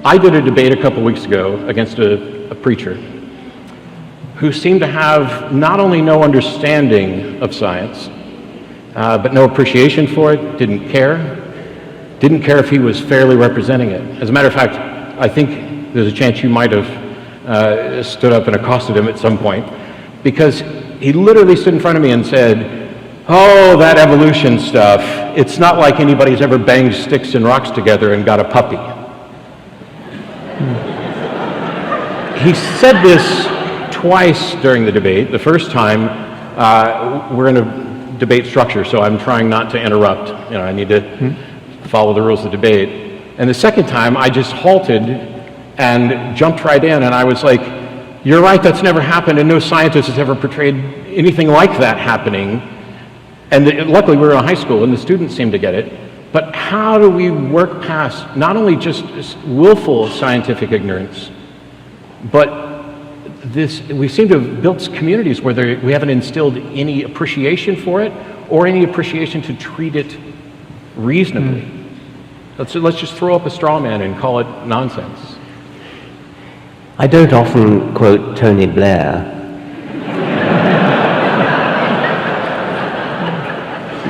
I did a debate a couple weeks ago against a preacher who seemed to have not only no understanding of science, but no appreciation for it, didn't care if he was fairly representing it. As a matter of fact, I think there's a chance you might have stood up and accosted him at some point, because he literally stood in front of me and said, "Oh, that evolution stuff, it's not like anybody's ever banged sticks and rocks together and got a puppy." He said this twice during the debate. The first time, we're in a debate structure, so I'm trying not to interrupt. I need to follow the rules of the debate. And the second time, I just halted and jumped right in, and I was like, "You're right, that's never happened, and no scientist has ever portrayed anything like that happening." And luckily, we were in high school, and the students seemed to get it. But how do we work past not only just willful scientific ignorance, but we seem to have built communities where we haven't instilled any appreciation for it or any appreciation to treat it reasonably. Let's just throw up a straw man and call it nonsense. I don't often quote Tony Blair,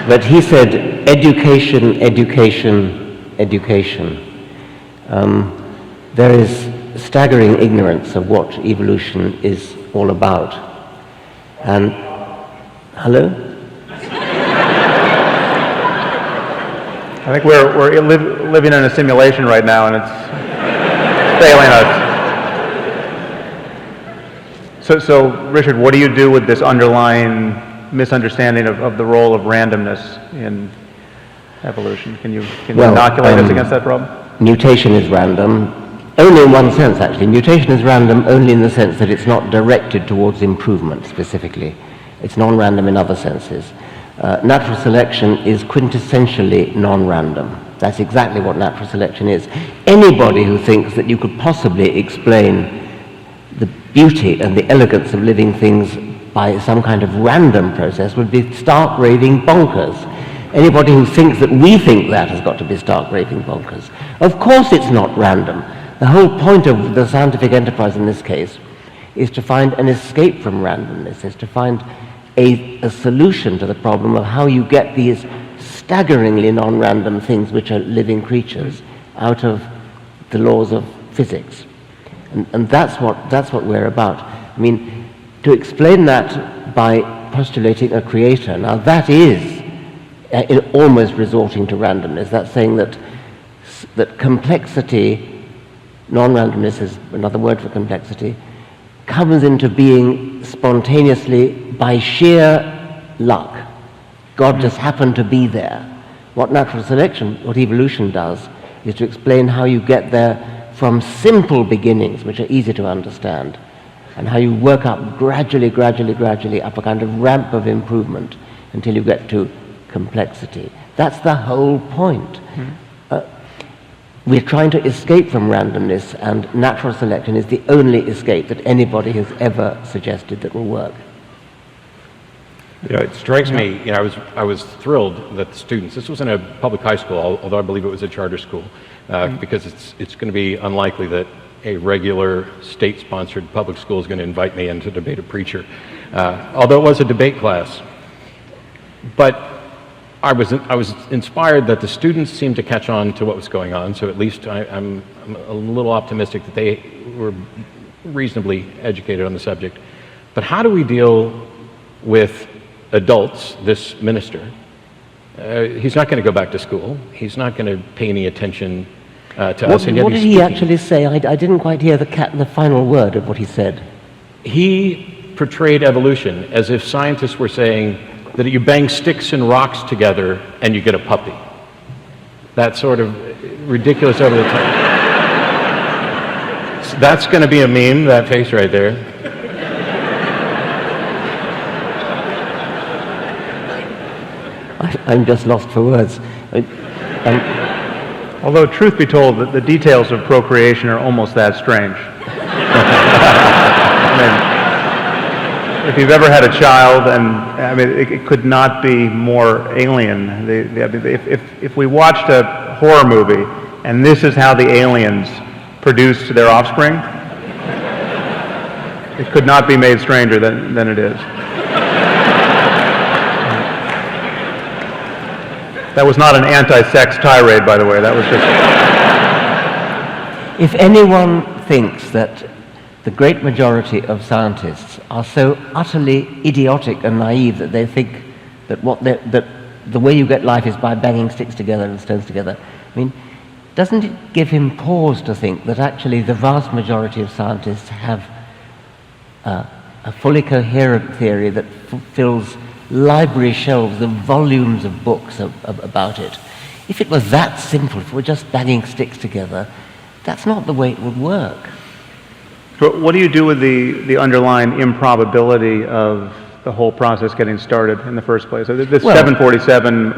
but he said, education, education, education. There is staggering ignorance of what evolution is all about. And, hello? I think we're living in a simulation right now, and it's failing us. So, Richard, what do you do with this underlying misunderstanding of the role of randomness in evolution? Can you inoculate us against that problem? Mutation is random, only in one sense, actually. Mutation is random only in the sense that it's not directed towards improvement, specifically. It's non-random in other senses. Natural selection is quintessentially non-random. That's exactly what natural selection is. Anybody who thinks that you could possibly explain the beauty and the elegance of living things by some kind of random process would be stark raving bonkers. Anybody who thinks that we think that has got to be stark raving bonkers. Of course it's not random. The whole point of the scientific enterprise in this case is to find an escape from randomness, is to find a solution to the problem of how you get these staggeringly non-random things which are living creatures out of the laws of physics. And that's what we're about. I mean, to explain that by postulating a creator, now that is almost resorting to randomness. That's saying that complexity, non-randomness is another word for complexity, comes into being spontaneously by sheer luck. God just happened to be there. What natural selection, what evolution does, is to explain how you get there from simple beginnings, which are easy to understand, and how you work up gradually up a kind of ramp of improvement until you get to complexity. That's the whole point. We're trying to escape from randomness, and natural selection is the only escape that anybody has ever suggested that will work. It strikes me, I was thrilled that the students, this was in a public high school, although I believe it was a charter school, because it's going to be unlikely that a regular state-sponsored public school is going to invite me in to debate a preacher, although it was a debate class. But I was inspired that the students seemed to catch on to what was going on, so at least I'm a little optimistic that they were reasonably educated on the subject. But how do we deal with adults, this minister? He's not going to go back to school. He's not going to pay any attention to us. And yet what did he actually say? I didn't quite hear the final word of what he said. He portrayed evolution as if scientists were saying that you bang sticks and rocks together and you get a puppy. That sort of ridiculous over the top. That's going to be a meme, that face right there. I'm just lost for words. Although, truth be told, the details of procreation are almost that strange. If you've ever had a child, and it could not be more alien. If we watched a horror movie, and this is how the aliens produced their offspring, it could not be made stranger than it is. That was not an anti-sex tirade, by the way. That was just... If anyone thinks that the great majority of scientists are so utterly idiotic and naive that they think that that the way you get life is by banging sticks together and stones together, I mean, doesn't it give him pause to think that actually the vast majority of scientists have a fully coherent theory that fills library shelves of volumes of books about it? If it was that simple, if we're just banging sticks together, that's not the way it would work. But what do you do with the underlying improbability of the whole process getting started in the first place? So this 747,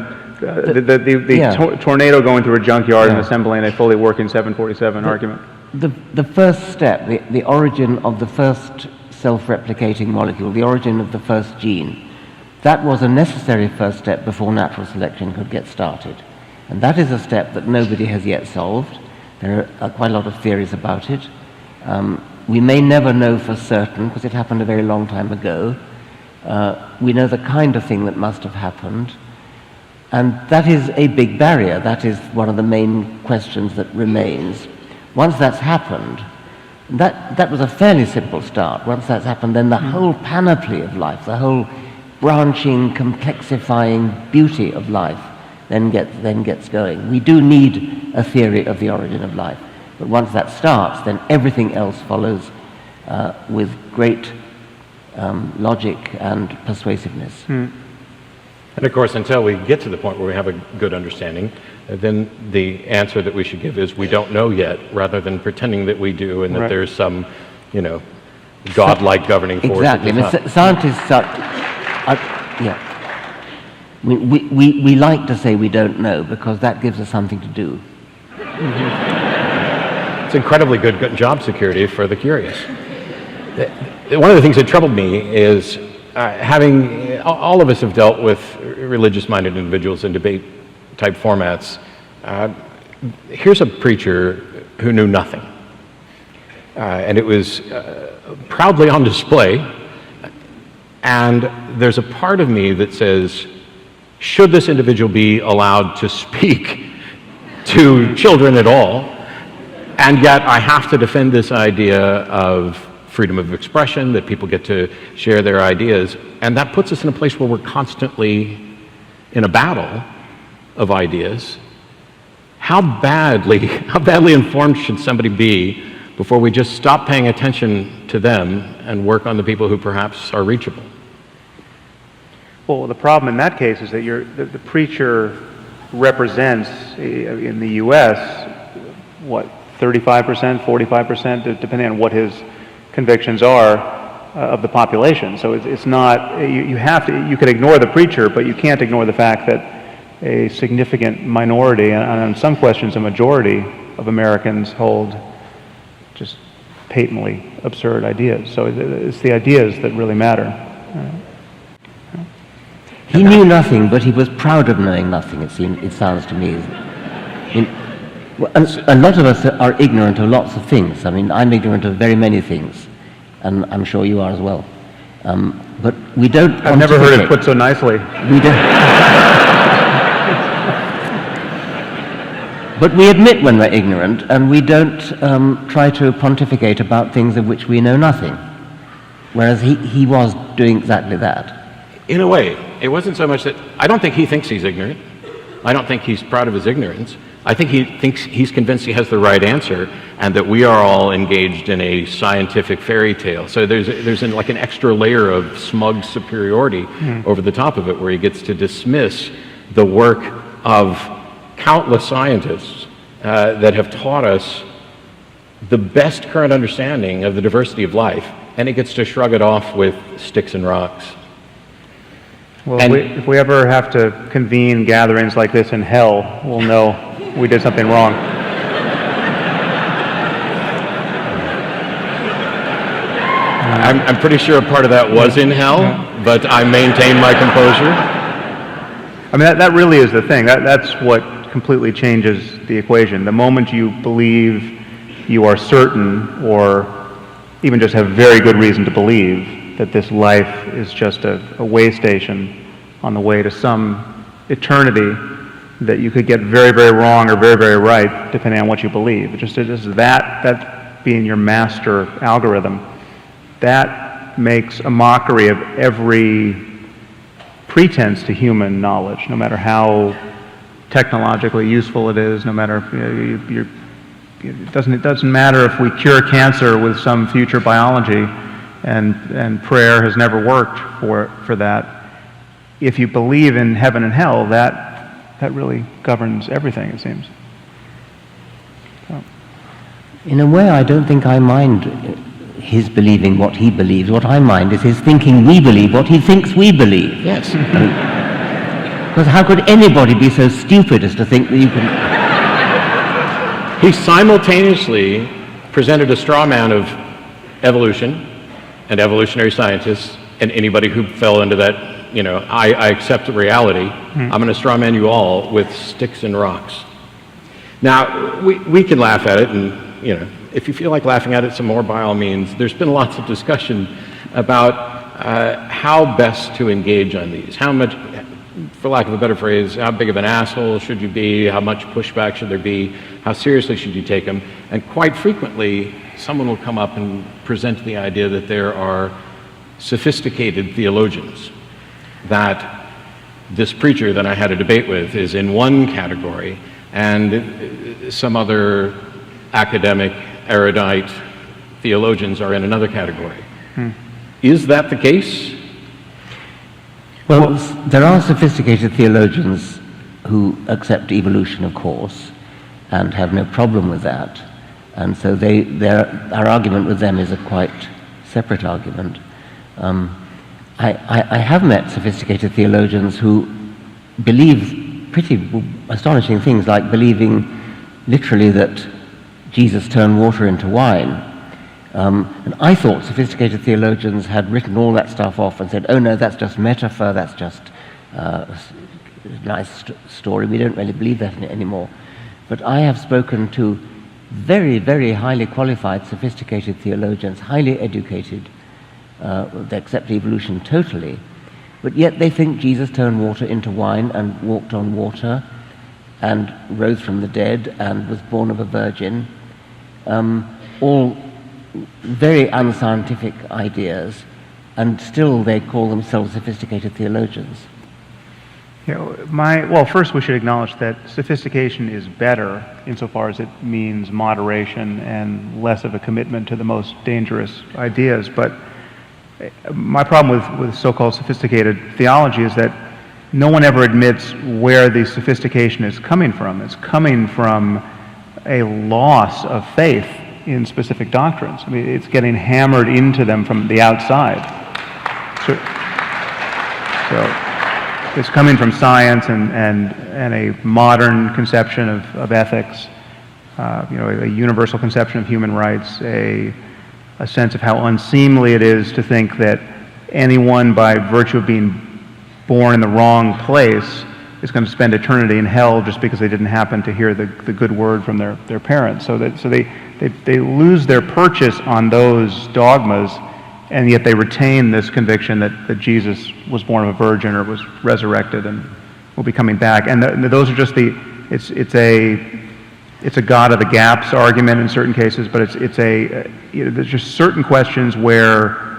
tornado going through a junkyard and assembling a fully working 747 argument. The first step, the origin of the first self-replicating molecule, the origin of the first gene, that was a necessary first step before natural selection could get started. And that is a step that nobody has yet solved. There are quite a lot of theories about it. We may never know for certain, because it happened a very long time ago. We know the kind of thing that must have happened. And that is a big barrier. That is one of the main questions that remains. Once that's happened, that was a fairly simple start. Once that's happened, then the whole panoply of life, the whole branching, complexifying beauty of life then gets going. We do need a theory of the origin of life. But once that starts, then everything else follows with great logic and persuasiveness. And of course, until we get to the point where we have a good understanding, then the answer that we should give is we don't know yet, rather than pretending that we do and that there's some, godlike governing force. Exactly. I mean, scientists we like to say we don't know because that gives us something to do. It's incredibly good job security for the curious. One of the things that troubled me is all of us have dealt with religious-minded individuals in debate-type formats. Here's a preacher who knew nothing, and it was proudly on display. And there's a part of me that says, should this individual be allowed to speak to children at all? And yet I have to defend this idea of freedom of expression, that people get to share their ideas. And that puts us in a place where we're constantly in a battle of ideas. How badly informed should somebody be before we just stop paying attention to them and work on the people who perhaps are reachable? Well, the problem in that case is that the preacher represents, in the U.S., 35%, 45%, depending on what his convictions are, of the population. So it's not, you could ignore the preacher, but you can't ignore the fact that a significant minority, and on some questions a majority of Americans hold just patently absurd ideas. So it's the ideas that really matter. He knew nothing, but he was proud of knowing nothing, it sounds to me. A lot of us are ignorant of lots of things. I mean, I'm ignorant of very many things, and I'm sure you are as well. But we don't... I've never heard it put so nicely. We don't... But we admit when we're ignorant, and we don't try to pontificate about things of which we know nothing. Whereas he was doing exactly that. In a way, it wasn't so much that, I don't think he thinks he's ignorant. I don't think he's proud of his ignorance. I think he thinks he's convinced he has the right answer, and that we are all engaged in a scientific fairy tale. So there's like an extra layer of smug superiority over the top of it, where he gets to dismiss the work of countless scientists that have taught us the best current understanding of the diversity of life, and he gets to shrug it off with sticks and rocks. Well, if we ever have to convene gatherings like this in hell, we'll know we did something wrong. I'm pretty sure a part of that was in hell, but I maintain my composure. I mean, that really is the thing. That's what completely changes the equation. The moment you believe you are certain, or even just have very good reason to believe, that this life is just a way station on the way to some eternity that you could get very, very wrong or very, very right, depending on what you believe. Just that being your master algorithm, that makes a mockery of every pretense to human knowledge, no matter how technologically useful it is, no matter, it doesn't matter if we cure cancer with some future biology, and prayer has never worked for that. If you believe in heaven and hell, that really governs everything, it seems. So. In a way, I don't think I mind his believing what he believes. What I mind is his thinking we believe what he thinks we believe. Yes. Because how could anybody be so stupid as to think that you can... He simultaneously presented a straw man of evolution and evolutionary scientists and anybody who fell into that, I accept reality. I'm going to straw man you all with sticks and rocks. Now, we can laugh at it, and, if you feel like laughing at it some more, by all means. There's been lots of discussion about how best to engage on these. How much, for lack of a better phrase, how big of an asshole should you be? How much pushback should there be? How seriously should you take them? And quite frequently, someone will come up and present the idea that there are sophisticated theologians, that this preacher that I had a debate with is in one category, and some other academic, erudite theologians are in another category. Is that the case? Well, there are sophisticated theologians who accept evolution, of course, and have no problem with that. And so our argument with them is a quite separate argument. I have met sophisticated theologians who believe pretty astonishing things, like believing literally that Jesus turned water into wine. And I thought sophisticated theologians had written all that stuff off and said, oh no, that's just metaphor, that's just a nice story, we don't really believe that anymore. But I have spoken to very, very highly qualified, sophisticated theologians, highly educated. They accept evolution totally, but yet they think Jesus turned water into wine and walked on water and rose from the dead and was born of a virgin. All very unscientific ideas, and still they call themselves sophisticated theologians. Well, first we should acknowledge that sophistication is better insofar as it means moderation and less of a commitment to the most dangerous ideas. But my problem with so-called sophisticated theology is that no one ever admits where the sophistication is coming from. It's coming from a loss of faith in specific doctrines. I mean, it's getting hammered into them from the outside. So it's coming from science and a modern conception of ethics, a universal conception of human rights, a sense of how unseemly it is to think that anyone, by virtue of being born in the wrong place, is going to spend eternity in hell just because they didn't happen to hear the good word from their parents. So they lose their purchase on those dogmas, and yet they retain this conviction that Jesus was born of a virgin or was resurrected and will be coming back. And those are just it's a God of the gaps argument in certain cases, but there's just certain questions where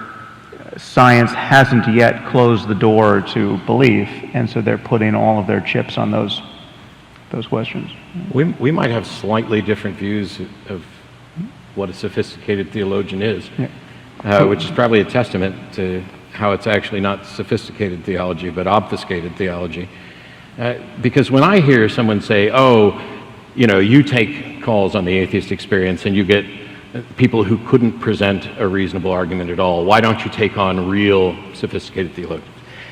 science hasn't yet closed the door to belief, and so they're putting all of their chips on those questions. We might have slightly different views of what a sophisticated theologian is, which is probably a testament to how it's actually not sophisticated theology, but obfuscated theology. Because when I hear someone say, you take calls on the atheist experience and you get people who couldn't present a reasonable argument at all, why don't you take on real sophisticated theologians?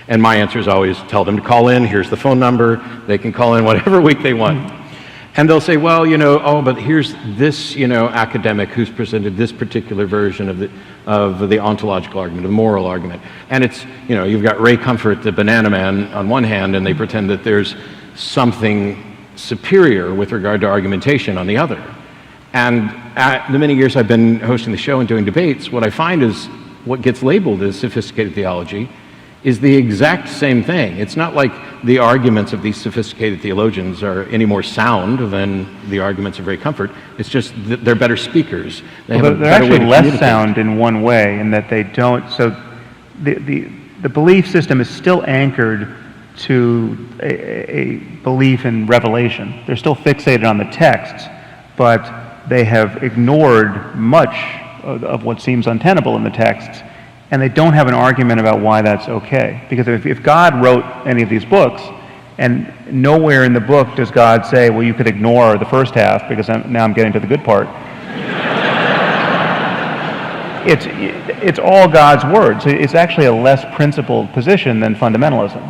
And my answer is always, tell them to call in, here's the phone number, they can call in whatever week they want. And they'll say, well, but here's this, academic who's presented this particular version of the ontological argument, the moral argument. And it's, you've got Ray Comfort, the banana man, on one hand, and they pretend that there's something superior with regard to argumentation on the other. And the many years I've been hosting the show and doing debates, what I find is what gets labeled as sophisticated theology is the exact same thing. It's not like the arguments of these sophisticated theologians are any more sound than the arguments of Ray Comfort. It's just that they're better speakers. They have a They're better way actually to less communicate. sound in one way, in that they don't. So the belief system is still anchored to a belief in revelation. They're still fixated on the texts, but they have ignored much of what seems untenable in the texts, and they don't have an argument about why that's okay. Because if God wrote any of these books, and nowhere in the book does God say, well, you could ignore the first half because now I'm getting to the good part. It's all God's word. So it's actually a less principled position than fundamentalism.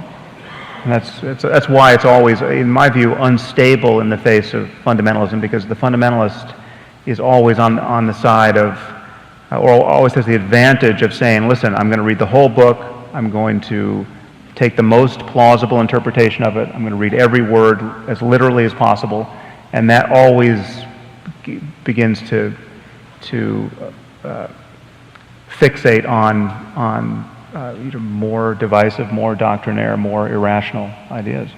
And that's why it's always, in my view, unstable in the face of fundamentalism, because the fundamentalist is always on the side of, or always has the advantage of saying, listen, I'm going to read the whole book, I'm going to take the most plausible interpretation of it, I'm going to read every word as literally as possible, and that always begins to fixate on either more divisive, more doctrinaire, more irrational ideas.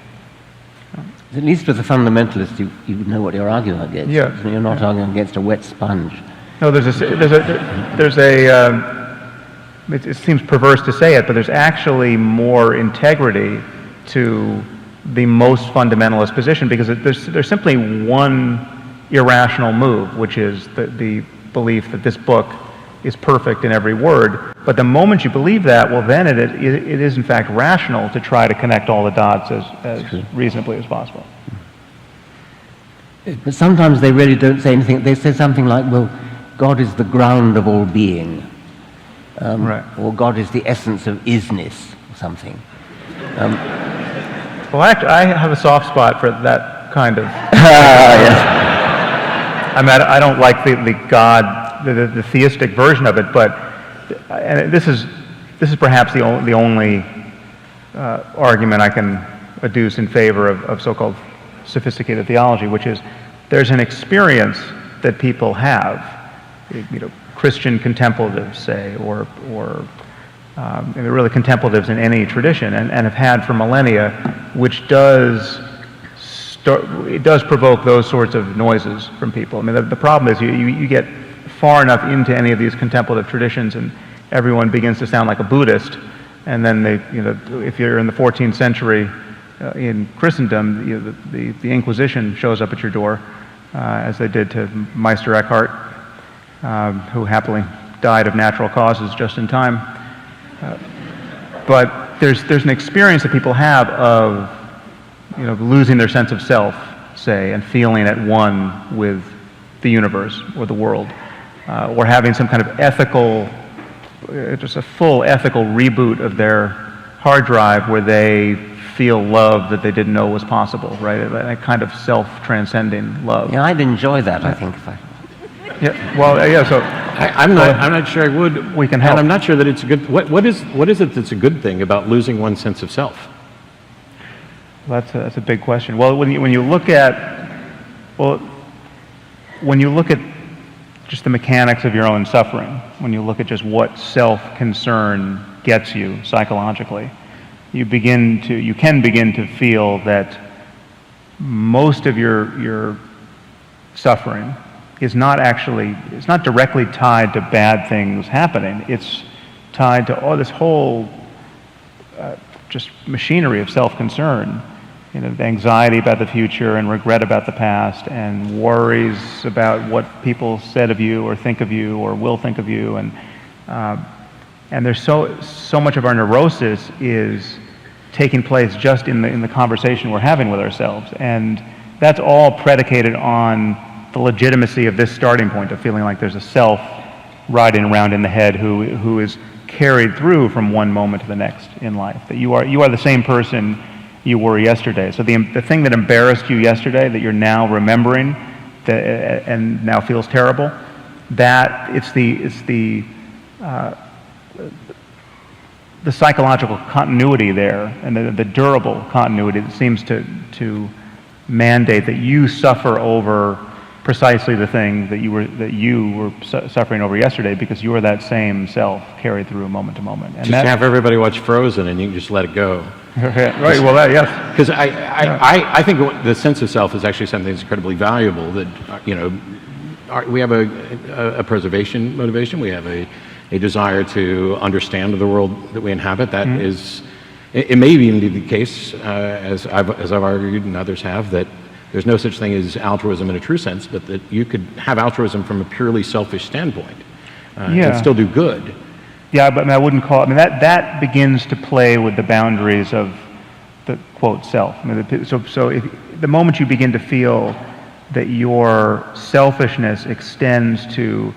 At least with a fundamentalist, you know what you're arguing against. Yeah. You're not arguing against a wet sponge. No, it seems perverse to say it, but there's actually more integrity to the most fundamentalist position, because there's simply one irrational move, which is the belief that this book is perfect in every word. But the moment you believe that, well, then it is in fact rational to try to connect all the dots as reasonably as possible. But sometimes they really don't say anything. They say something like, well, God is the ground of all being. Right. Or God is the essence of isness, or something. Well, actually, I have a soft spot for that kind of... Yes. I mean, I don't like the God, the theistic version of it, but and this is perhaps the only argument I can adduce in favor of so-called sophisticated theology, which is there's an experience that people have, Christian contemplatives, say, or really contemplatives in any tradition, and have had for millennia, which does provoke those sorts of noises from people. I mean, the problem is you get far enough into any of these contemplative traditions, and everyone begins to sound like a Buddhist, and then if you're in the 14th century in Christendom, the Inquisition shows up at your door, as they did to Meister Eckhart, who happily died of natural causes just in time. But there's an experience that people have of losing their sense of self, say, and feeling at one with the universe or the world, or having some kind of ethical, just a full ethical reboot of their hard drive where they feel love that they didn't know was possible, right? A kind of self-transcending love. Yeah, I'd enjoy that, I think. Yeah, well, yeah, so... I'm not sure I would. We can help. And I'm not sure that it's a good... What is it that's a good thing about losing one's sense of self? That's a big question. Well, when you look at just the mechanics of your own suffering, when you look at just what self-concern gets you psychologically, you can begin to feel that most of your suffering is not directly tied to bad things happening. It's tied to this whole just machinery of self-concern, anxiety about the future and regret about the past and worries about what people said of you or think of you or will think of you, and there's so much of our neurosis is taking place just in the conversation we're having with ourselves, and that's all predicated on the legitimacy of this starting point of feeling like there's a self riding around in the head who is carried through from one moment to the next in life. That you are the same person you were yesterday. So the thing that embarrassed you yesterday that you're now remembering and now feels terrible, that it's the psychological continuity there, and the durable continuity that seems to mandate that you suffer over precisely the thing that you were suffering over yesterday, because you are that same self carried through moment to moment. And Just have everybody watch Frozen and you can just let it go. right. Well, yes. Because I think the sense of self is actually something that's incredibly valuable. That we have a preservation motivation. We have a desire to understand the world that we inhabit. That is, it may even be the case, as I've argued and others have, that there's no such thing as altruism in a true sense, but that you could have altruism from a purely selfish standpoint and still do good. Yeah, but I wouldn't call it. I mean, that begins to play with the boundaries of the quote self. I mean, so if, the moment you begin to feel that your selfishness extends to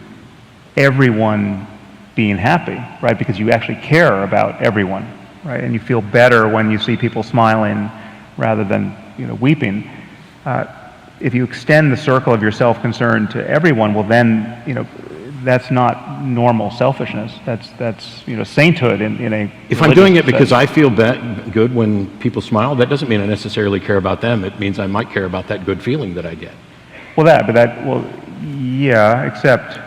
everyone being happy, right? Because you actually care about everyone, right? And you feel better when you see people smiling rather than weeping. If you extend the circle of your self-concern to everyone, well, then that's not normal selfishness. That's sainthood in a. If I'm doing it because I feel good when people smile, that doesn't mean I necessarily care about them. It means I might care about that good feeling that I get. Yeah, except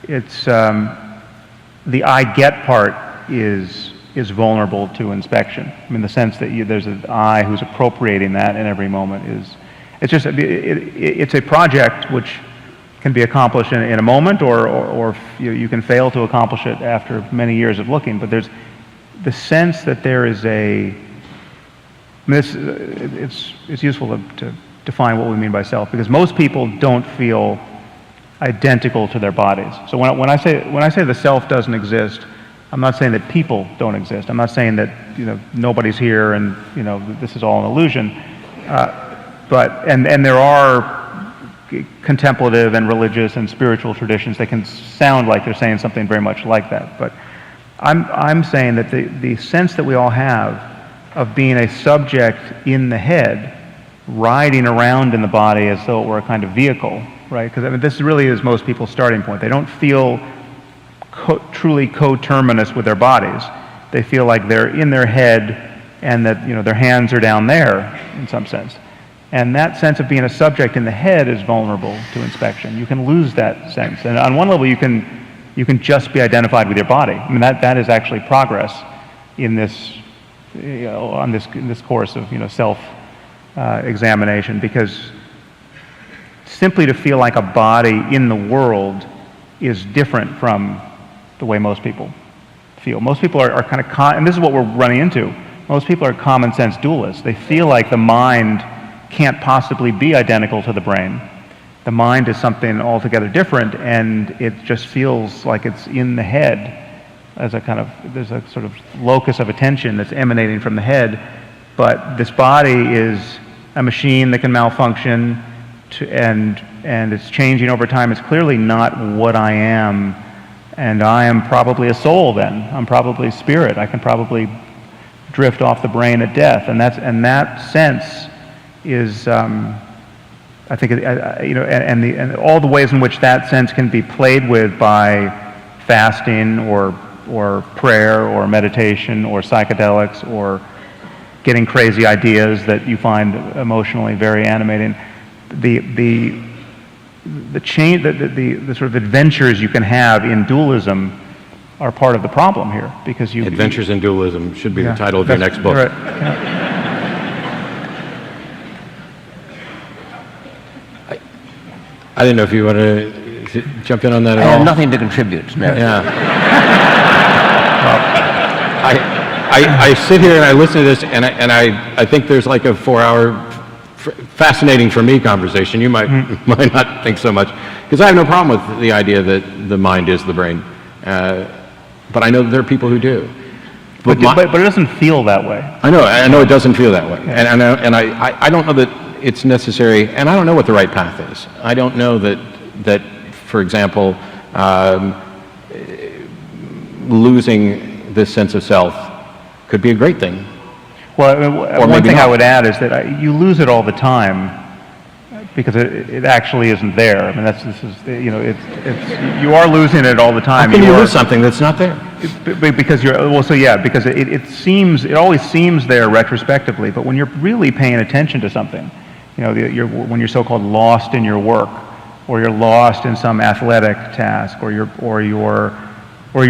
it's the I get part is vulnerable to inspection. I mean, the sense that there's an I who's appropriating that in every moment it's a project which can be accomplished in a moment, or you can fail to accomplish it after many years of looking. But there's the sense that there is it's useful to define what we mean by self, because most people don't feel identical to their bodies. So when I say the self doesn't exist, I'm not saying that people don't exist. I'm not saying that nobody's here and this is all an illusion. But there are contemplative and religious and spiritual traditions that can sound like they're saying something very much like that. But I'm saying that the sense that we all have of being a subject in the head, riding around in the body as though it were a kind of vehicle, right? Because this really is most people's starting point. They don't feel truly coterminous with their bodies. They feel like they're in their head and that their hands are down there in some sense. And that sense of being a subject in the head is vulnerable to inspection. You can lose that sense. And on one level, you can just be identified with your body. I mean, that is actually progress in this, in this course of self examination, because simply to feel like a body in the world is different from the way most people feel. Most people are kind of and this is what we're running into. Most people are common sense dualists. They feel like the mind can't possibly be identical to the brain. The mind is something altogether different, and it just feels like it's in the head as there's a sort of locus of attention that's emanating from the head. But this body is a machine that can malfunction, and it's changing over time. It's clearly not what I am, and I am probably a soul then. I'm probably spirit. I can probably drift off the brain at death, and that sense is, I think, and all the ways in which that sense can be played with by fasting or prayer or meditation or psychedelics or getting crazy ideas that you find emotionally very animating. The sort of adventures you can have in dualism are part of the problem here, because Adventures in Dualism should be the title of your next book. Right. Yeah. I didn't know if you want to jump in on that at all. I have nothing to contribute, no. Yeah. I sit here and I listen to this, and I think there's like a 4-hour, fascinating for me conversation. You might not think so much, because I have no problem with the idea that the mind is the brain. But I know that there are people who do. But it doesn't feel that way. I know it doesn't feel that way, and I don't know that it's necessary, and I don't know what the right path is. I don't know that for example, losing this sense of self could be a great thing. Well, one thing I would add is that you lose it all the time, because it actually isn't there. I mean, you are losing it all the time. How can you lose something that's not there? Because because it always seems there retrospectively, but when you're really paying attention to something, when you're so-called lost in your work, or you're lost in some athletic task, or you're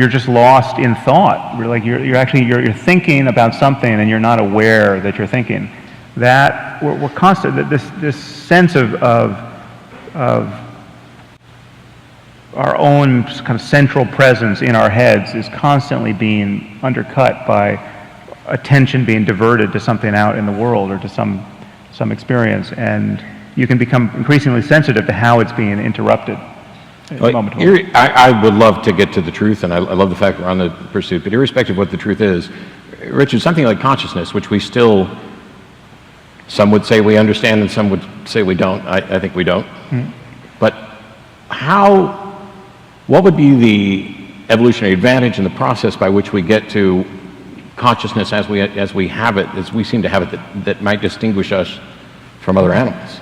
just lost in thought. You're thinking about something and you're not aware that you're thinking. That we're constant. This sense of our own kind of central presence in our heads is constantly being undercut by attention being diverted to something out in the world or to some experience, and you can become increasingly sensitive to how it's being interrupted. Moment to moment. I would love to get to the truth, and I love the fact we're on the pursuit, but irrespective of what the truth is, Richard, something like consciousness, which we still, some would say we understand and some would say we don't. I think we don't. Mm-hmm. But what would be the evolutionary advantage in the process by which we get to consciousness as we have it, as we seem to have it, that might distinguish us from other animals?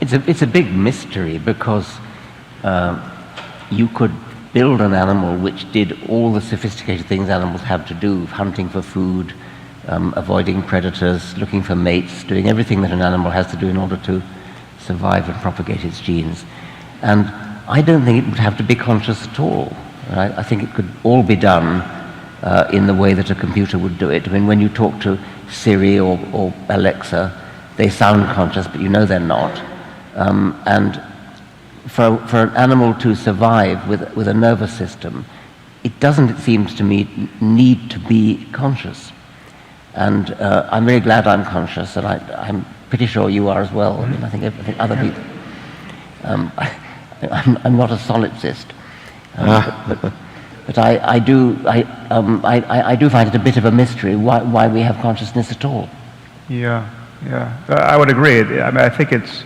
It's a big mystery, because you could build an animal which did all the sophisticated things animals have to do, hunting for food, avoiding predators, looking for mates, doing everything that an animal has to do in order to survive and propagate its genes. And I don't think it would have to be conscious at all. Right? I think it could all be done in the way that a computer would do it. I mean, when you talk to Siri or Alexa, they sound conscious, but you know they're not. And for an animal to survive with a nervous system, it doesn't, it seems to me, need to be conscious. And I'm very glad I'm conscious, and I'm pretty sure you are as well. I mean, I think other people. I'm not a solipsist, but I do find it a bit of a mystery why we have consciousness at all. Yeah, I would agree. I mean, I think it's,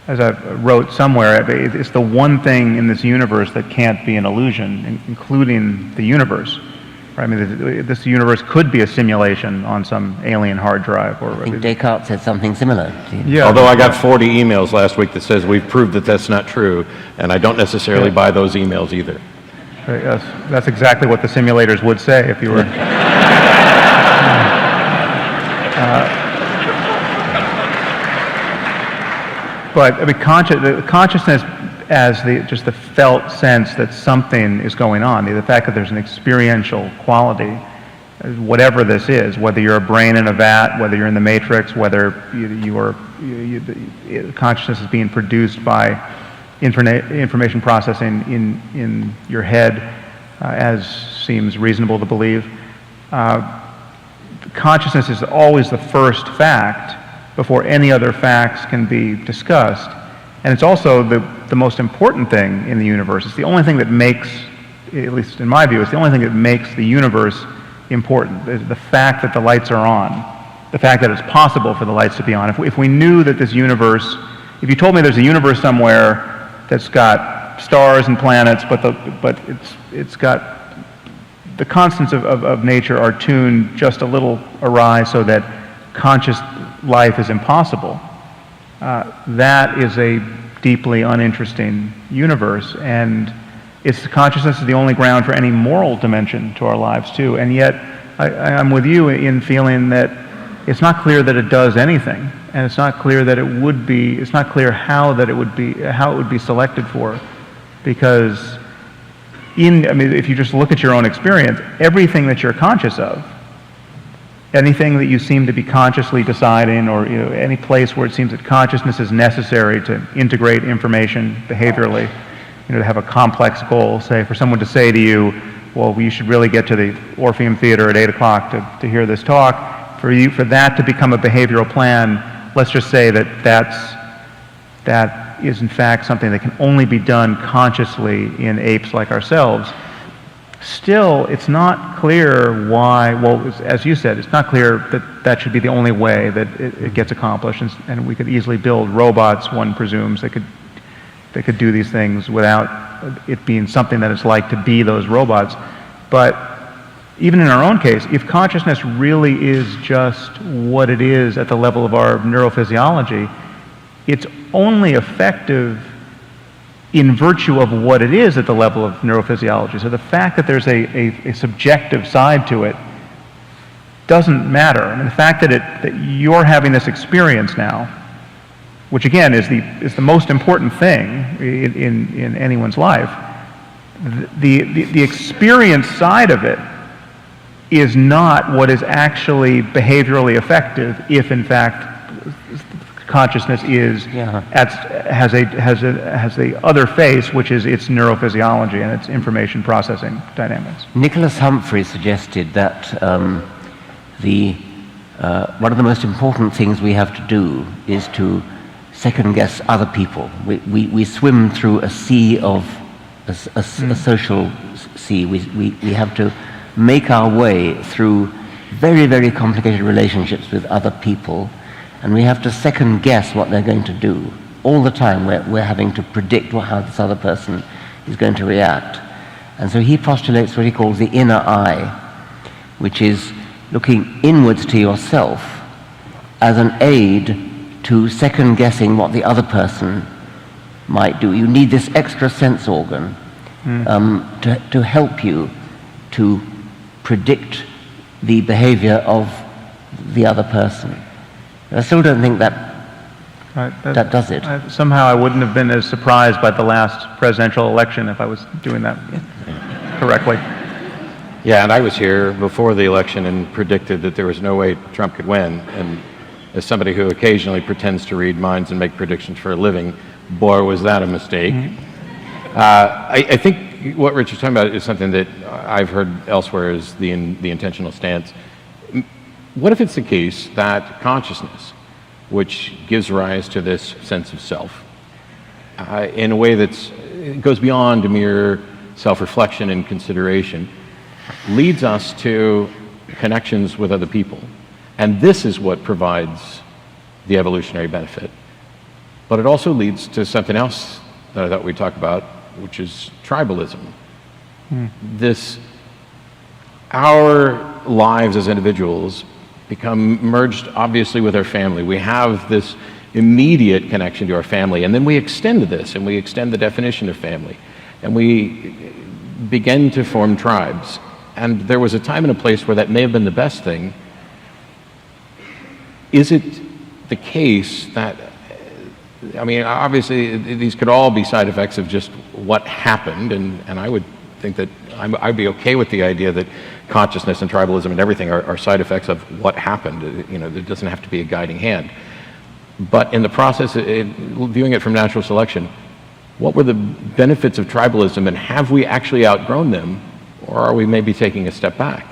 as I wrote somewhere, it's the one thing in this universe that can't be an illusion, including the universe. I mean, this universe could be a simulation on some alien hard drive. I think Descartes said something similar. Yeah. Although I got 40 emails last week that says we've proved that that's not true, and I don't necessarily buy those emails either. Yes, that's exactly what the simulators would say if you were. But I mean, consciousness as just the felt sense that something is going on, the fact that there's an experiential quality, whatever this is, whether you're a brain in a vat, whether you're in the matrix, whether consciousness is being produced by information processing in your head, as seems reasonable to believe. Consciousness is always the first fact before any other facts can be discussed. And it's also the most important thing in the universe. It's the only thing that makes, at least in my view, it's the only thing that makes the universe important. The fact that the lights are on, the fact that it's possible for the lights to be on. If we knew that this universe, if you told me there's a universe somewhere that's got stars and planets, but it's got the constants of nature are tuned just a little awry so that conscious life is impossible. That is a deeply uninteresting universe, and its consciousness is the only ground for any moral dimension to our lives too. And yet, I'm with you in feeling that it's not clear that it does anything, and it's not clear that it would be. It's not clear how it would be selected for, because if you just look at your own experience, everything that you're conscious of, anything that you seem to be consciously deciding, or any place where it seems that consciousness is necessary to integrate information behaviorally, to have a complex goal, say for someone to say to you, well, you should really get to the Orpheum Theater at 8 o'clock to hear this talk, for that to become a behavioral plan, let's just say that is in fact something that can only be done consciously in apes like ourselves. Still, it's not clear why, well, as you said, it's not clear that should be the only way that it gets accomplished, and we could easily build robots, one presumes, that could do these things without it being something that it's like to be those robots. But even in our own case, if consciousness really is just what it is at the level of our neurophysiology, it's only effective in virtue of what it is at the level of neurophysiology. So the fact that there's a subjective side to it doesn't matter. I mean, the fact that you're having this experience now which again is the most important thing in anyone's life, the experience side of it is not what is actually behaviorally effective if in fact consciousness is has the other face, which is its neurophysiology and its information processing dynamics. Nicholas Humphrey suggested that one of the most important things we have to do is to second guess other people. We swim through a sea of a social sea. We have to make our way through very, very complicated relationships with other people, and we have to second guess what they're going to do. All the time we're having to predict how this other person is going to react. And so he postulates what he calls the inner eye, which is looking inwards to yourself as an aid to second guessing what the other person might do. You need this extra sense organ to help you to predict the behavior of the other person. I still don't think that does it. Somehow I wouldn't have been as surprised by the last presidential election if I was doing that correctly. Yeah, and I was here before the election and predicted that there was no way Trump could win. And as somebody who occasionally pretends to read minds and make predictions for a living, boy, was that a mistake. I think what Richard's talking about is something that I've heard elsewhere is the intentional stance. What if it's the case that consciousness, which gives rise to this sense of self, in a way that goes beyond mere self-reflection and consideration, leads us to connections with other people? And this is what provides the evolutionary benefit. But it also leads to something else that I thought we'd talk about, which is tribalism. Our lives as individuals become merged obviously with our family. We have this immediate connection to our family, and then we extend this, and we extend the definition of family, and we begin to form tribes. And there was a time and a place where that may have been the best thing. Is it the case that, I mean, obviously these could all be side effects of just what happened, and I would think that I'd be okay with the idea that consciousness and tribalism and everything are side effects of what happened. You know, there doesn't have to be a guiding hand. But in the process, viewing it from natural selection, what were the benefits of tribalism, and have we actually outgrown them, or are we maybe taking a step back?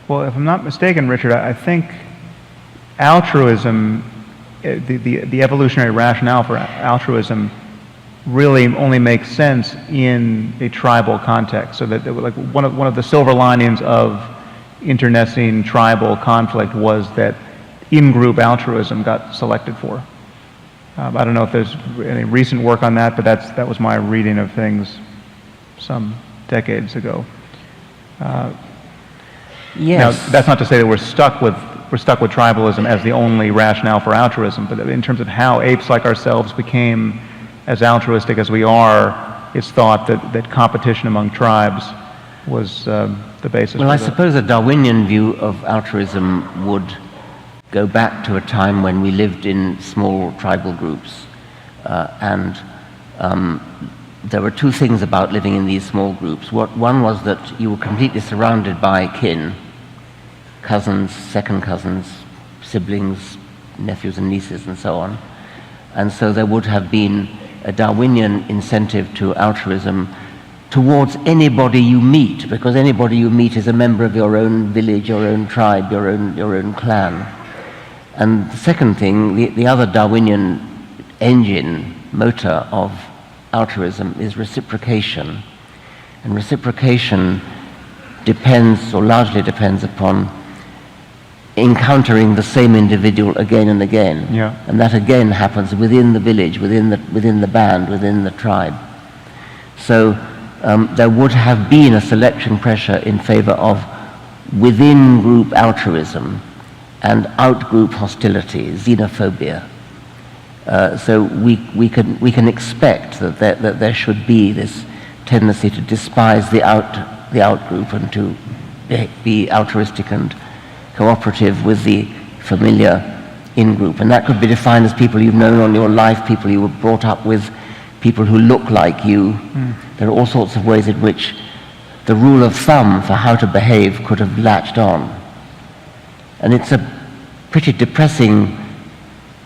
Well, if I'm not mistaken, Richard, I think altruism, the evolutionary rationale for altruism really only makes sense in a tribal context. So that like one of the silver linings of internecine tribal conflict was that in-group altruism got selected for. I don't know if there's any recent work on that, but that was my reading of things some decades ago. Yes. Now, that's not to say that we're stuck with tribalism as the only rationale for altruism, but in terms of how apes like ourselves became as altruistic as we are, it's thought that competition among tribes was the basis. Well, I suppose a Darwinian view of altruism would go back to a time when we lived in small tribal groups, and there were two things about living in these small groups. One was that you were completely surrounded by kin, cousins, second cousins, siblings, nephews and nieces, and so on. And so there would have been a Darwinian incentive to altruism towards anybody you meet, because anybody you meet is a member of your own village, your own tribe, your own clan. And the second thing, the other Darwinian motor of altruism is reciprocation. And reciprocation depends, or largely depends, upon encountering the same individual again and again. Yeah. And that again happens within the village, within the band, within the tribe. So there would have been a selection pressure in favor of within-group altruism and out-group hostility, xenophobia. So we can expect that there should be this tendency to despise the out-group and to be altruistic and cooperative with the familiar in-group. And that could be defined as people you've known all your life, people you were brought up with, people who look like you. There are all sorts of ways in which the rule of thumb for how to behave could have latched on. And it's a pretty depressing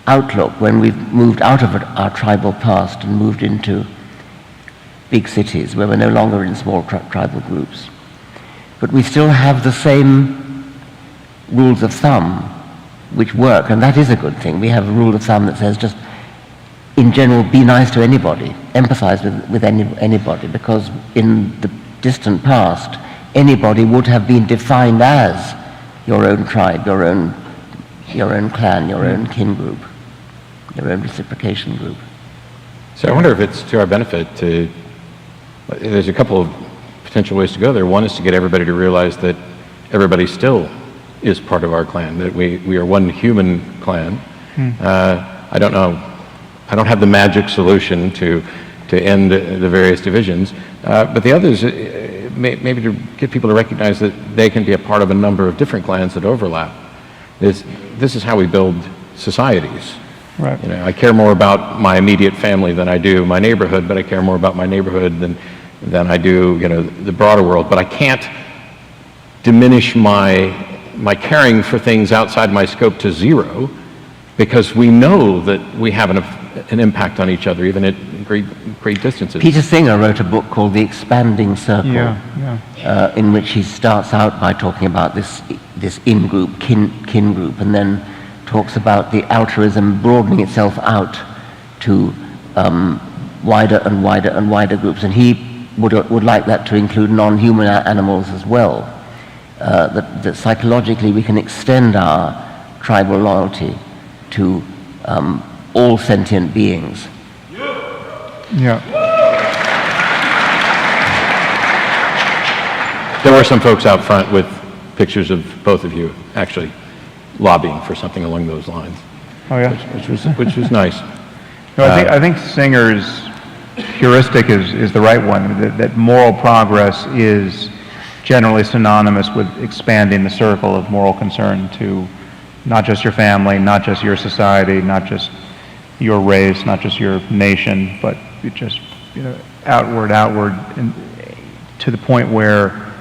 outlook when we've moved out of our tribal past and moved into big cities where we're no longer in small tribal groups. But we still have the same rules of thumb which work, and that is a good thing. We have a rule of thumb that says just, in general, be nice to anybody, empathize with anybody, because in the distant past, anybody would have been defined as your own tribe, your own clan, your own kin group, your own reciprocation group. So I wonder if it's to our benefit to, there's a couple of potential ways to go there. One is to get everybody to realize that everybody still is part of our clan, that we are one human clan. I don't know, I don't have the magic solution to end the various divisions, but the others, maybe to get people to recognize that they can be a part of a number of different clans that overlap. This is how we build societies. Right. You know, I care more about my immediate family than I do my neighborhood, but I care more about my neighborhood than I do, you know, the broader world. But I can't diminish my caring for things outside my scope to zero, because we know that we have an impact on each other, even at great distances. Peter Singer wrote a book called The Expanding Circle, in which he starts out by talking about this in-group, kin group, and then talks about the altruism broadening itself out to wider and wider and wider groups. And he would like that to include non-human animals as well, that psychologically we can extend our tribal loyalty to all sentient beings. Yeah. There were some folks out front with pictures of both of you actually lobbying for something along those lines, Oh, yeah. which was nice. No, I think Singer's heuristic is the right one, that moral progress is generally synonymous with expanding the circle of moral concern to not just your family, not just your society, not just your race, not just your nation, but just, you know, outward, and to the point where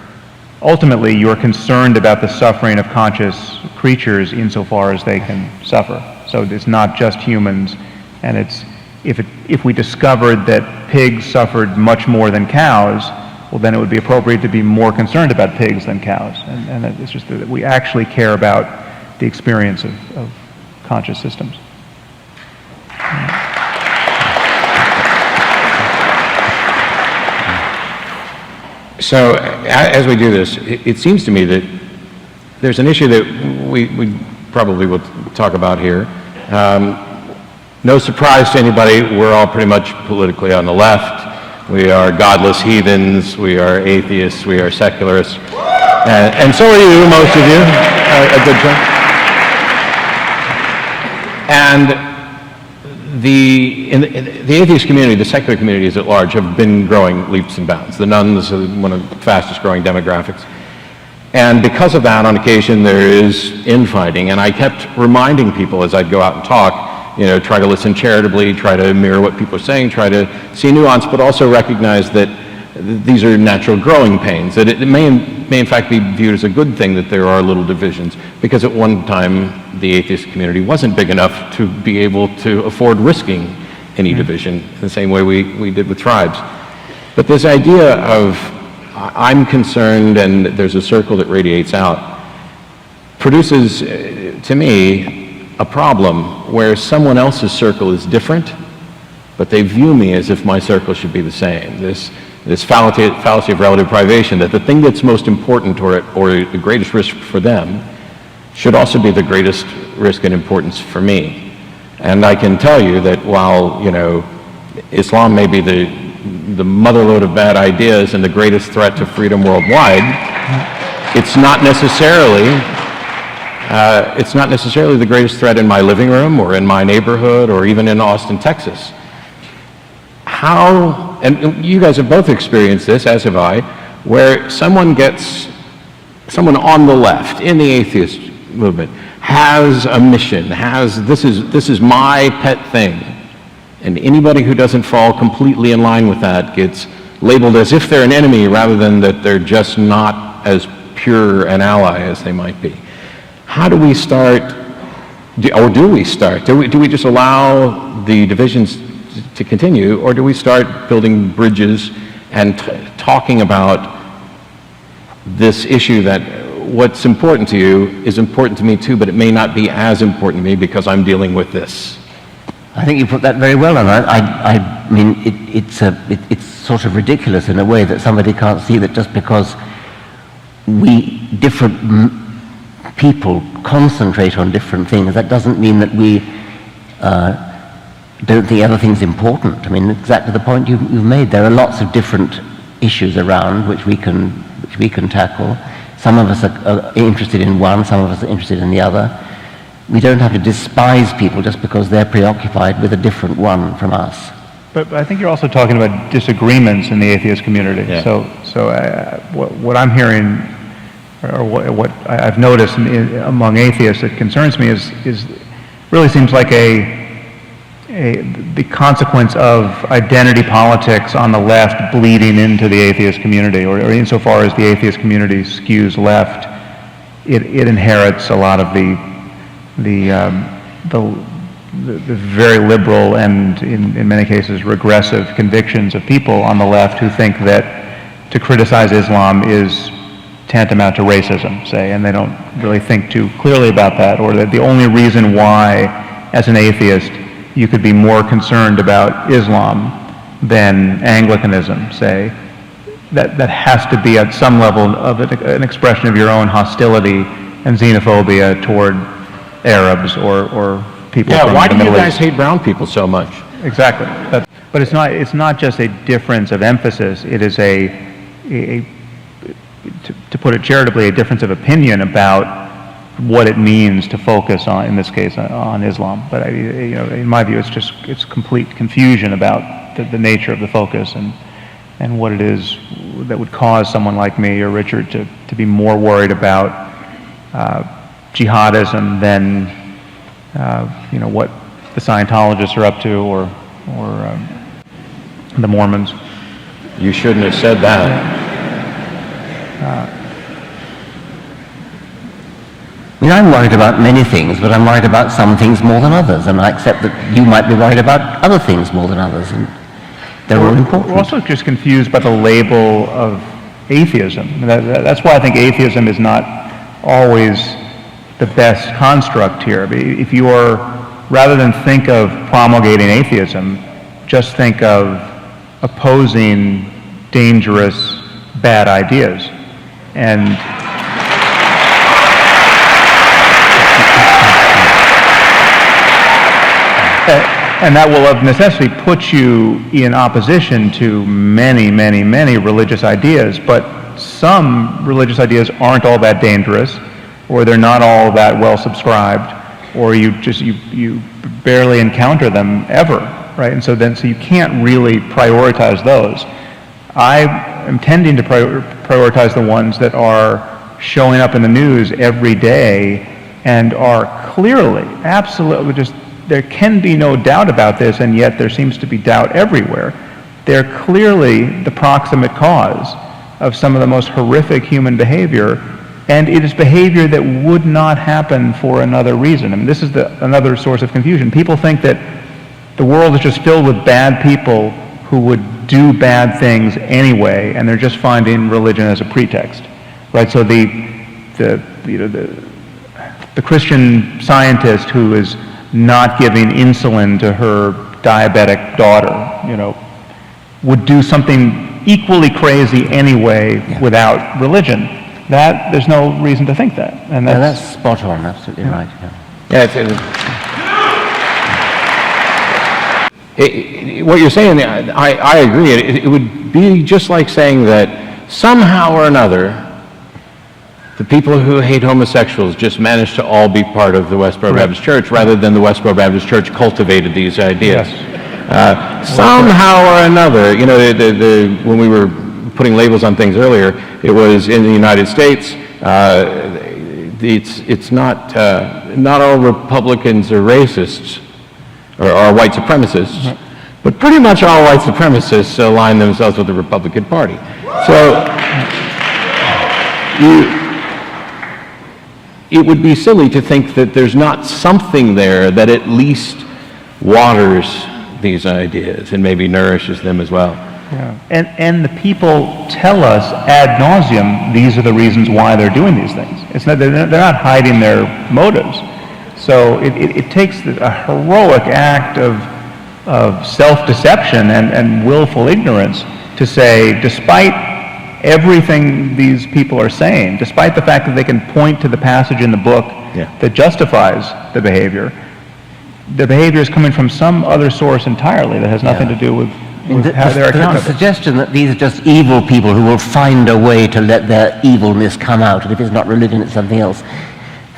ultimately you're concerned about the suffering of conscious creatures insofar as they can suffer. So it's not just humans, and it's if we discovered that pigs suffered much more than cows, well, then it would be appropriate to be more concerned about pigs than cows, and it's just that we actually care about the experience of conscious systems. So as we do this, it seems to me that there's an issue that we probably will talk about here. No surprise to anybody, we're all pretty much politically on the left. We are godless heathens, we are atheists, we are secularists. And so are you, most of you, a good chunk. And the atheist community, the secular communities at large, have been growing leaps and bounds. The nuns are one of the fastest growing demographics. And because of that, on occasion, there is infighting. And I kept reminding people as I'd go out and talk, you know, try to listen charitably, try to mirror what people are saying, try to see nuance, but also recognize that these are natural growing pains, that it may in fact be viewed as a good thing that there are little divisions, because at one time the atheist community wasn't big enough to be able to afford risking any division in the same way we did with tribes. But this idea of I'm concerned and there's a circle that radiates out produces, to me, a problem where someone else's circle is different, but they view me as if my circle should be the same. This fallacy of relative privation, that the thing that's most important or the greatest risk for them should also be the greatest risk and importance for me. And I can tell you that while, you know, Islam may be the motherlode of bad ideas and the greatest threat to freedom worldwide, it's not necessarily the greatest threat in my living room or in my neighborhood or even in Austin, Texas. How, and you guys have both experienced this, as have I, where someone on the left, in the atheist movement, has a mission, this is my pet thing, and anybody who doesn't fall completely in line with that gets labeled as if they're an enemy rather than that they're just not as pure an ally as they might be. How do we start, or do we start? Do we just allow the divisions to continue, or do we start building bridges and talking about this issue that what's important to you is important to me too, but it may not be as important to me because I'm dealing with this? I think you put that very well, and I mean, it's sort of ridiculous in a way that somebody can't see that just because different people concentrate on different things, that doesn't mean that we don't think everything's important. I mean, exactly the point you've made. There are lots of different issues around which we can tackle. Some of us are interested in one, some of us are interested in the other. We don't have to despise people just because they're preoccupied with a different one from us. But I think you're also talking about disagreements in the atheist community. Yeah. So what I'm hearing, or what I've noticed among atheists that concerns me is really seems like the consequence of identity politics on the left bleeding into the atheist community, or insofar as the atheist community skews left, it inherits a lot of the very liberal and in many cases regressive convictions of people on the left who think that to criticize Islam is tantamount to racism, say, and they don't really think too clearly about that, or that the only reason why, as an atheist, you could be more concerned about Islam than Anglicanism, say, that has to be at some level of an expression of your own hostility and xenophobia toward Arabs or people from the Middle East. Yeah, why do you guys hate brown people so much? Exactly. But it's not just a difference of emphasis. It is to put it charitably, a difference of opinion about what it means to focus on, in this case, on Islam. But in my view, it's complete confusion about the nature of the focus and what it is that would cause someone like me or Richard to be more worried about jihadism than what the Scientologists are up to or the Mormons. You shouldn't have said that. I'm worried about many things, but I'm worried about some things more than others, and I accept that you might be worried about other things more than others, and they're all important. We're also just confused by the label of atheism. That's why I think atheism is not always the best construct here. If you are, rather than think of promulgating atheism, just think of opposing dangerous, bad ideas. And that will of necessity put you in opposition to many, many, many religious ideas, but some religious ideas aren't all that dangerous, or they're not all that well subscribed, or you barely encounter them ever, right? And so you can't really prioritize those. I am tending to prioritize the ones that are showing up in the news every day and are clearly, absolutely, there can be no doubt about this, and yet there seems to be doubt everywhere. They're clearly the proximate cause of some of the most horrific human behavior, and it is behavior that would not happen for another reason. I mean, this is another source of confusion. People think that the world is just filled with bad people who would do bad things anyway, and they're just finding religion as a pretext, right? So the Christian scientist who is not giving insulin to her diabetic daughter, would do something equally crazy anyway without religion. That there's no reason to think that, and that's spot on, absolutely right. What you're saying, I agree. It would be just like saying that somehow or another, the people who hate homosexuals just managed to all be part of the Westboro Baptist Church, rather than the Westboro Baptist Church cultivated these ideas. Yes. Somehow or another, when we were putting labels on things earlier, it was in the United States, it's not, not all Republicans are racists or are white supremacists, but pretty much all white supremacists align themselves with the Republican Party. So it would be silly to think that there's not something there that at least waters these ideas and maybe nourishes them as well. Yeah. And the people tell us ad nauseum these are the reasons why they're doing these things. It's not, they're not hiding their motives. So it takes a heroic act of self-deception and willful ignorance to say, despite everything these people are saying, despite the fact that they can point to the passage in the book that justifies the behavior is coming from some other source entirely that has nothing to do with how they're accountable. The suggestion that these are just evil people who will find a way to let their evilness come out, and if it's not religion, it's something else.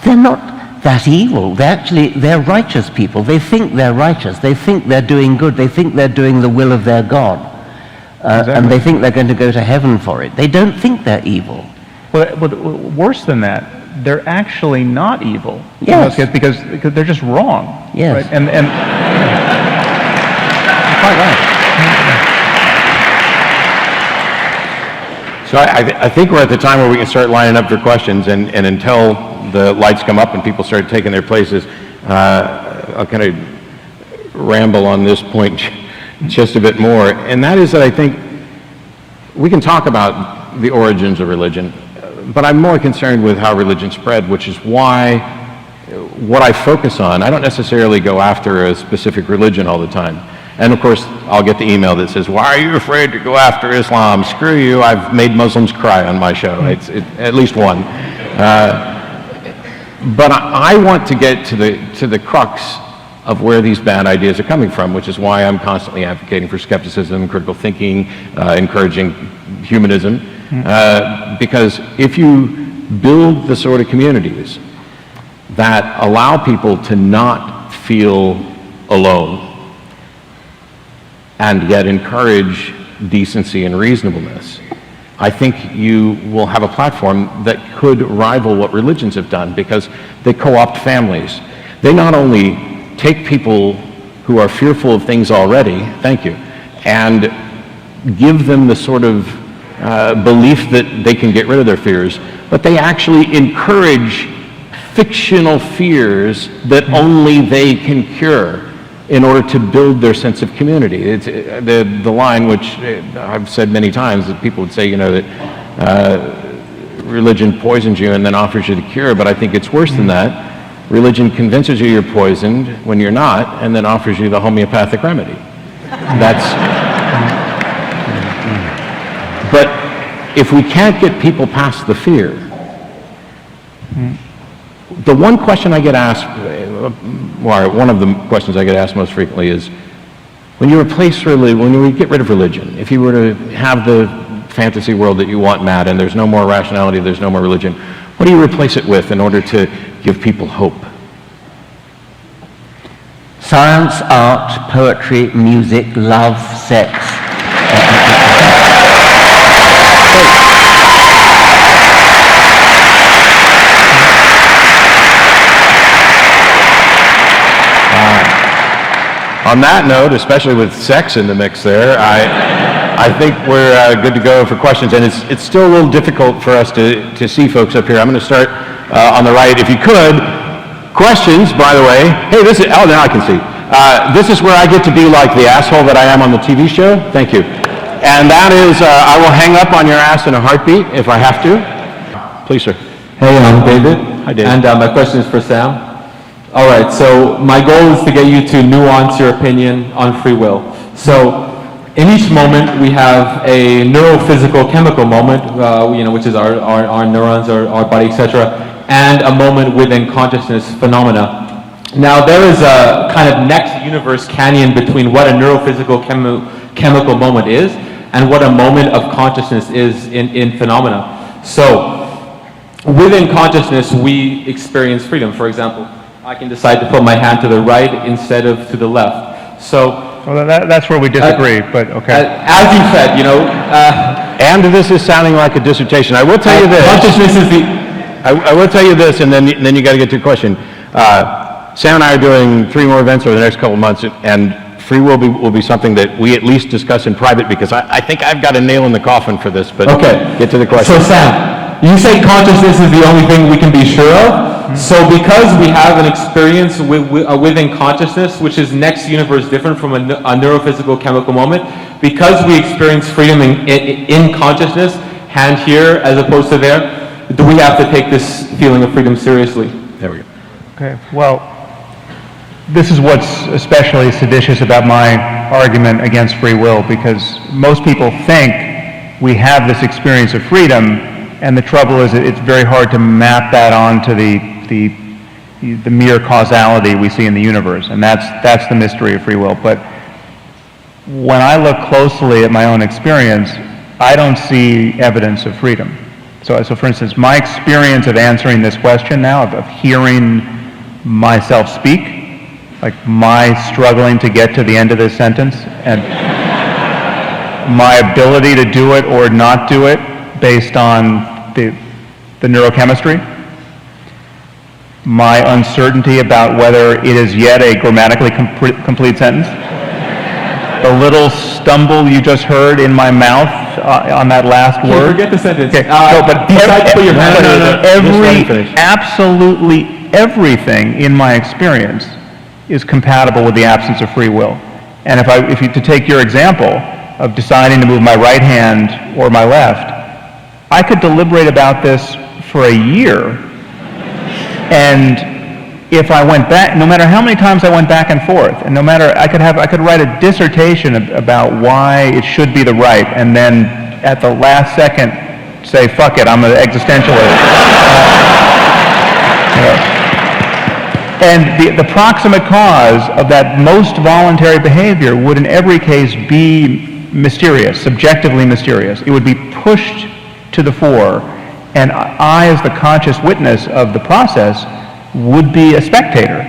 They're not that evil. They're righteous people. They think they're righteous. They think they're doing good. They think they're doing the will of their God. And they think they're going to go to heaven for it. They don't think they're evil. Well, worse than that, they're actually not evil. Yes. Because they're just wrong. Yes. Right? And you're quite right. So I think we're at the time where we can start lining up for questions, and until the lights come up and people start taking their places, I'll kind of ramble on this point just a bit more, and that is that I think we can talk about the origins of religion, but I'm more concerned with how religion spread, which is why what I focus on, I don't necessarily go after a specific religion all the time. And of course, I'll get the email that says, why are you afraid to go after Islam? Screw you, I've made Muslims cry on my show. It's at least one. But I want to get to the crux of where these bad ideas are coming from, which is why I'm constantly advocating for skepticism, critical thinking, encouraging humanism. Because if you build the sort of communities that allow people to not feel alone and yet encourage decency and reasonableness, I think you will have a platform that could rival what religions have done, because they co-opt families. They not only take people who are fearful of things already, thank you, and give them the sort of belief that they can get rid of their fears, but they actually encourage fictional fears that only they can cure in order to build their sense of community. It's the line which I've said many times, that people would say, you know, that religion poisons you and then offers you the cure, but I think it's worse than that. Religion convinces you you're poisoned when you're not, and then offers you the homeopathic remedy. But if we can't get people past the fear, the one question I get asked, one of the questions I get asked most frequently is, when you replace religion, when you get rid of religion, if you were to have the fantasy world that you want, Matt, and there's no more rationality, there's no more religion, what do you replace it with in order to give people hope? Science, art, poetry, music, love, sex. On that note, especially with sex in the mix there, I think we're good to go for questions, and it's still a little difficult for us to see folks up here. I'm going to start on the right, if you could. Questions, by the way. Hey, now I can see. This is where I get to be like the asshole that I am on the TV show. Thank you. And that is, I will hang up on your ass in a heartbeat if I have to. Please, sir. Hey, I'm David. Hi, David. And my question is for Sam. All right, so my goal is to get you to nuance your opinion on free will. So in each moment, we have a neurophysical chemical moment, which is our neurons, our body, etc., and a moment within consciousness phenomena. Now, there is a kind of next universe canyon between what a neurophysical chemical moment is and what a moment of consciousness is in phenomena. So within consciousness, we experience freedom. For example, I can decide to put my hand to the right instead of to the left. So, well, that's where we disagree, but okay. As you said, and this is sounding like a dissertation. I will tell you this. Consciousness is the... I will tell you this, and then you got to get to your question. Sam and I are doing 3 more events over the next couple of months, and free will will be something that we at least discuss in private, because I think I've got a nail in the coffin for this, but Okay. get to the question. So Sam, you say consciousness is the only thing we can be sure of. So because we have an experience within consciousness, which is next universe different from a neurophysical chemical moment, because we experience freedom in consciousness, hand here as opposed to there, do we have to take this feeling of freedom seriously? There we go. Okay, well, this is what's especially seditious about my argument against free will, because most people think we have this experience of freedom, and the trouble is that it's very hard to map that onto the mere causality we see in the universe, and that's the mystery of free will. But when I look closely at my own experience, I don't see evidence of freedom. So for instance, my experience of answering this question now, of hearing myself speak, like my struggling to get to the end of this sentence, and my ability to do it or not do it based on the neurochemistry, my uncertainty about whether it is yet a grammatically complete sentence, the little stumble you just heard in my mouth on that last word. Forget the sentence. Okay, no, but besides put your hand on it. absolutely everything in my experience is compatible with the absence of free will. And if you to take your example of deciding to move my right hand or my left, I could deliberate about this for a year, and if I went back, no matter how many times I went back and forth, and no matter, I could write a dissertation about why it should be the right, and then at the last second say, fuck it, I'm an existentialist. And the proximate cause of that most voluntary behavior would in every case be mysterious, subjectively mysterious. It would be pushed to the fore, and I, as the conscious witness of the process, would be a spectator.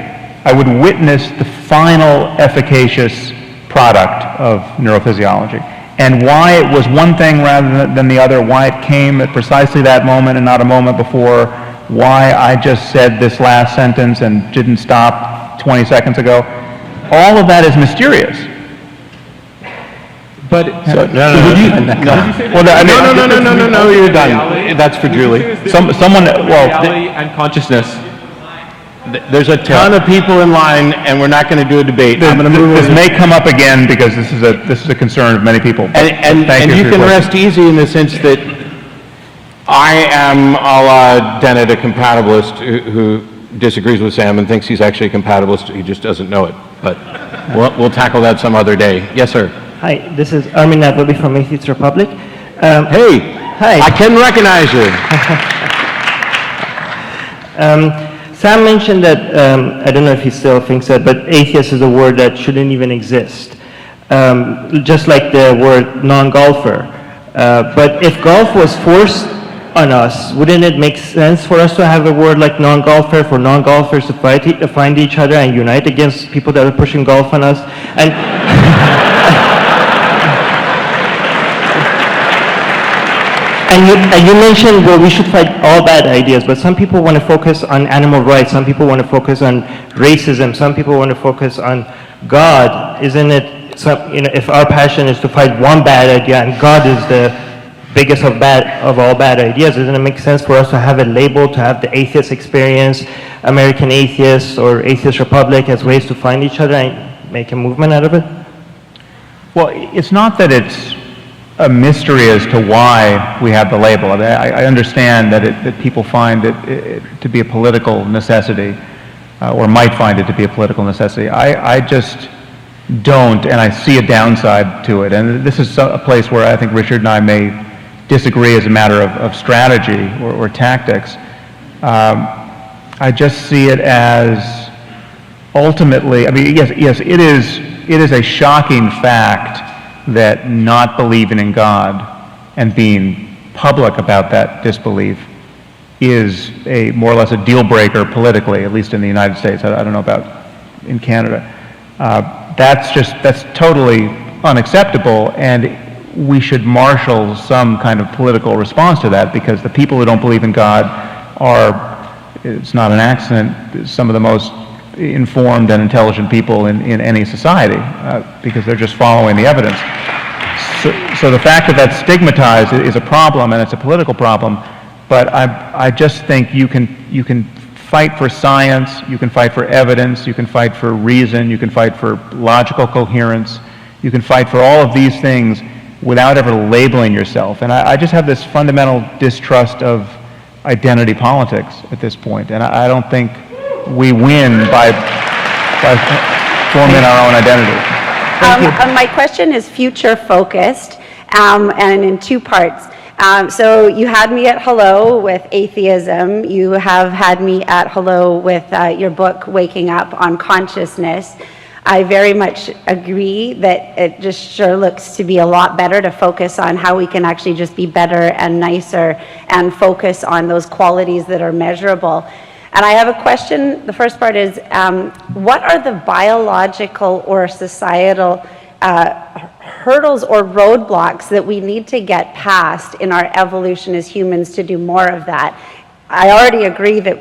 I would witness the final efficacious product of neurophysiology. And why it was one thing rather than the other, why it came at precisely that moment and not a moment before, why I just said this last sentence and didn't stop 20 seconds ago, all of that is mysterious. But No, you're done. That's for Julie. reality and consciousness. There's a ton of people in line, and we're not going to do a debate. I'm going to move This on. may come up again because this is a concern of many people. but And thank you for your can question. rest easy in the sense that I am a la Dennett, a compatibilist who disagrees with Sam and thinks he's actually a compatibilist. He just doesn't know it. But we'll tackle that some other day. Yes, sir. Hi, this is Armin Nagwabi from Atheist Republic. Hey. Hi. I can recognize you. Sam mentioned that, I don't know if he still thinks that, but atheist is a word that shouldn't even exist. Just like the word non-golfer. But if golf was forced on us, wouldn't it make sense for us to have a word like non-golfer, for non-golfers to find each other and unite against people that are pushing golf on us? And you mentioned, well, we should fight all bad ideas, but some people want to focus on animal rights, some people want to focus on racism, some people want to focus on God. Isn't it, if our passion is to fight one bad idea and God is the biggest of all bad ideas, doesn't it make sense for us to have a label, to have the atheist experience, American Atheists or Atheist Republic as ways to find each other and make a movement out of it? Well, it's not that it's a mystery as to why we have the label. I mean, I understand that people find it to be a political necessity, or might find it to be a political necessity. I just don't, and I see a downside to it. And this is a place where I think Richard and I may disagree as a matter of strategy or tactics. I just see it as ultimately, I mean, yes, it is a shocking fact that not believing in God and being public about that disbelief is a more or less a deal breaker politically, at least in the United States. I don't know about in Canada. That's totally unacceptable, and we should marshal some kind of political response to that, because the people who don't believe in God it's not an accident, some of the most informed and intelligent people in any society, because they're just following the evidence. So the fact that that's stigmatized is a problem, and it's a political problem, but I just think you can fight for science, you can fight for evidence, you can fight for reason, you can fight for logical coherence, you can fight for all of these things without ever labeling yourself. And I just have this fundamental distrust of identity politics at this point, and I don't think we win by forming our own identity. My question is future-focused, and in two parts. So you had me at hello with atheism. You have had me at hello with your book, Waking Up, on consciousness. I very much agree that it just sure looks to be a lot better to focus on how we can actually just be better and nicer and focus on those qualities that are measurable. And I have a question. The first part is, what are the biological or societal hurdles or roadblocks that we need to get past in our evolution as humans to do more of that? I already agree that,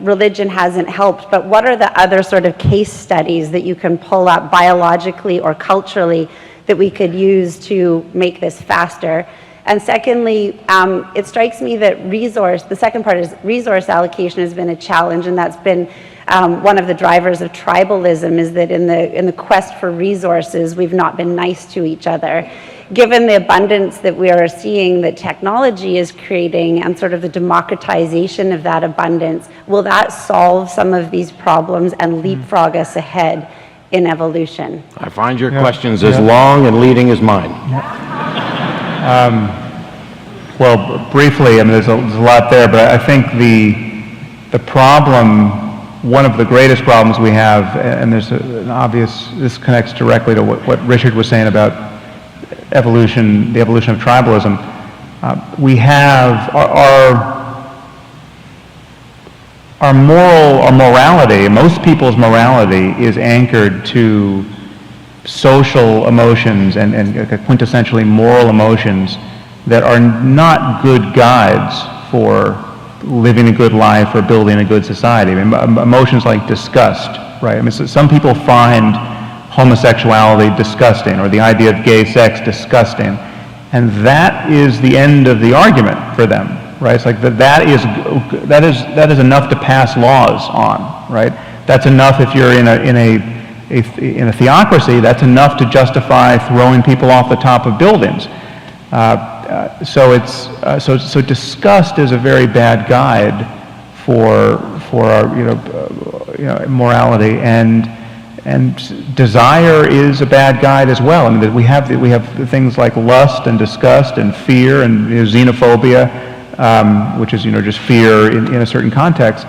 religion hasn't helped, but what are the other sort of case studies that you can pull up biologically or culturally that we could use to make this faster? And secondly, it strikes me that the second part is resource allocation has been a challenge, and that's been one of the drivers of tribalism, is that in the quest for resources, we've not been nice to each other. Given the abundance that we are seeing that technology is creating and sort of the democratization of that abundance, will that solve some of these problems and leapfrog us ahead in evolution? I find your questions as long and leading as mine. Well, briefly, there's a lot there, but I think the problem, one of the greatest problems we have, and there's an obvious, this connects directly to what Richard was saying about evolution, the evolution of tribalism. We have our morality, most people's morality is anchored to social emotions and quintessentially moral emotions that are not good guides for living a good life or building a good society. Emotions like disgust, right? So some people find homosexuality disgusting, or the idea of gay sex disgusting, and that is the end of the argument for them, right? It's like that is enough to pass laws on, right? That's enough if you're in a theocracy. That's enough to justify throwing people off the top of buildings. So disgust is a very bad guide for our morality, and desire is a bad guide as well. We have things like lust and disgust and fear and xenophobia, which is just fear in a certain context.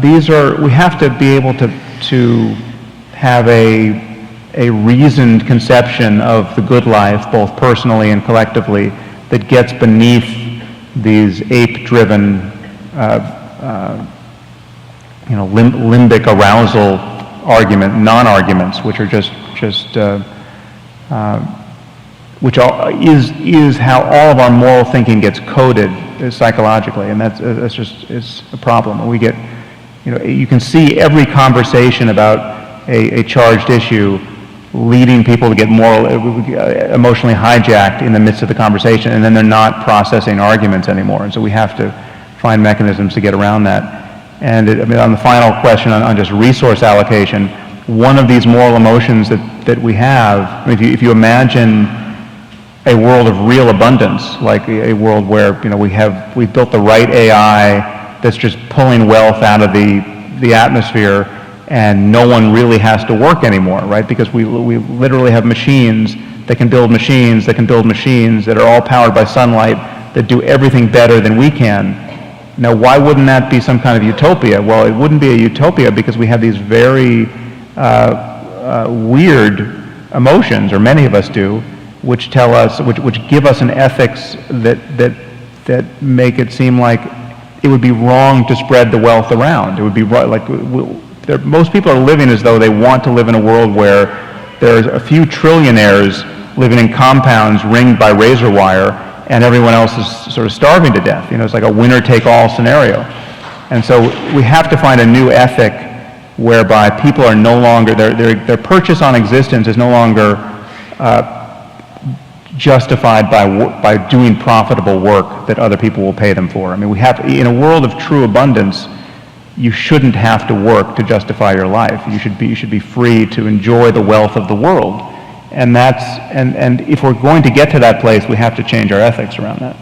We have to be able to have a reasoned conception of the good life, both personally and collectively, that gets beneath these ape-driven, limbic arousal non-arguments, which are is how all of our moral thinking gets coded psychologically, and that's just is a problem. And we get, you can see every conversation about a charged issue leading people to get emotionally hijacked in the midst of the conversation, and then they're not processing arguments anymore. And so we have to find mechanisms to get around that. And on the final question on just resource allocation, one of these moral emotions that we have, if you imagine a world of real abundance, like a world where we've built the right AI that's just pulling wealth out of the atmosphere, and no one really has to work anymore, right? Because we literally have machines that can build machines that are all powered by sunlight, that do everything better than we can. Now, why wouldn't that be some kind of utopia? Well, it wouldn't be a utopia because we have these very weird emotions, or many of us do, which tell us, which give us an ethics that make it seem like it would be wrong to spread the wealth around. It would be like most people are living as though they want to live in a world where there's a few trillionaires living in compounds ringed by razor wire, and everyone else is sort of starving to death. You know, it's like a winner-take-all scenario. And so we have to find a new ethic whereby people are no longer, their purchase on existence is no longer justified by doing profitable work that other people will pay them for. I mean, we have, in a world of true abundance, you shouldn't have to work to justify your life. You should be free to enjoy the wealth of the world. And and if we're going to get to that place, we have to change our ethics around that.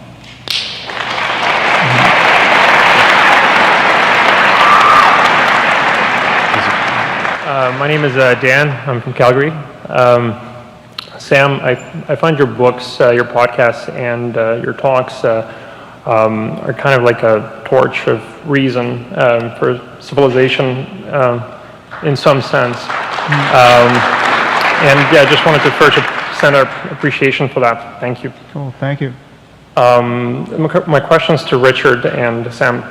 My name is Dan. I'm from Calgary. Sam, I find your books, your podcasts, and your talks are kind of like a torch of reason for civilization in some sense. And yeah, I just wanted to first send our appreciation for that. Thank you. Cool, thank you. My question's to Richard and Sam.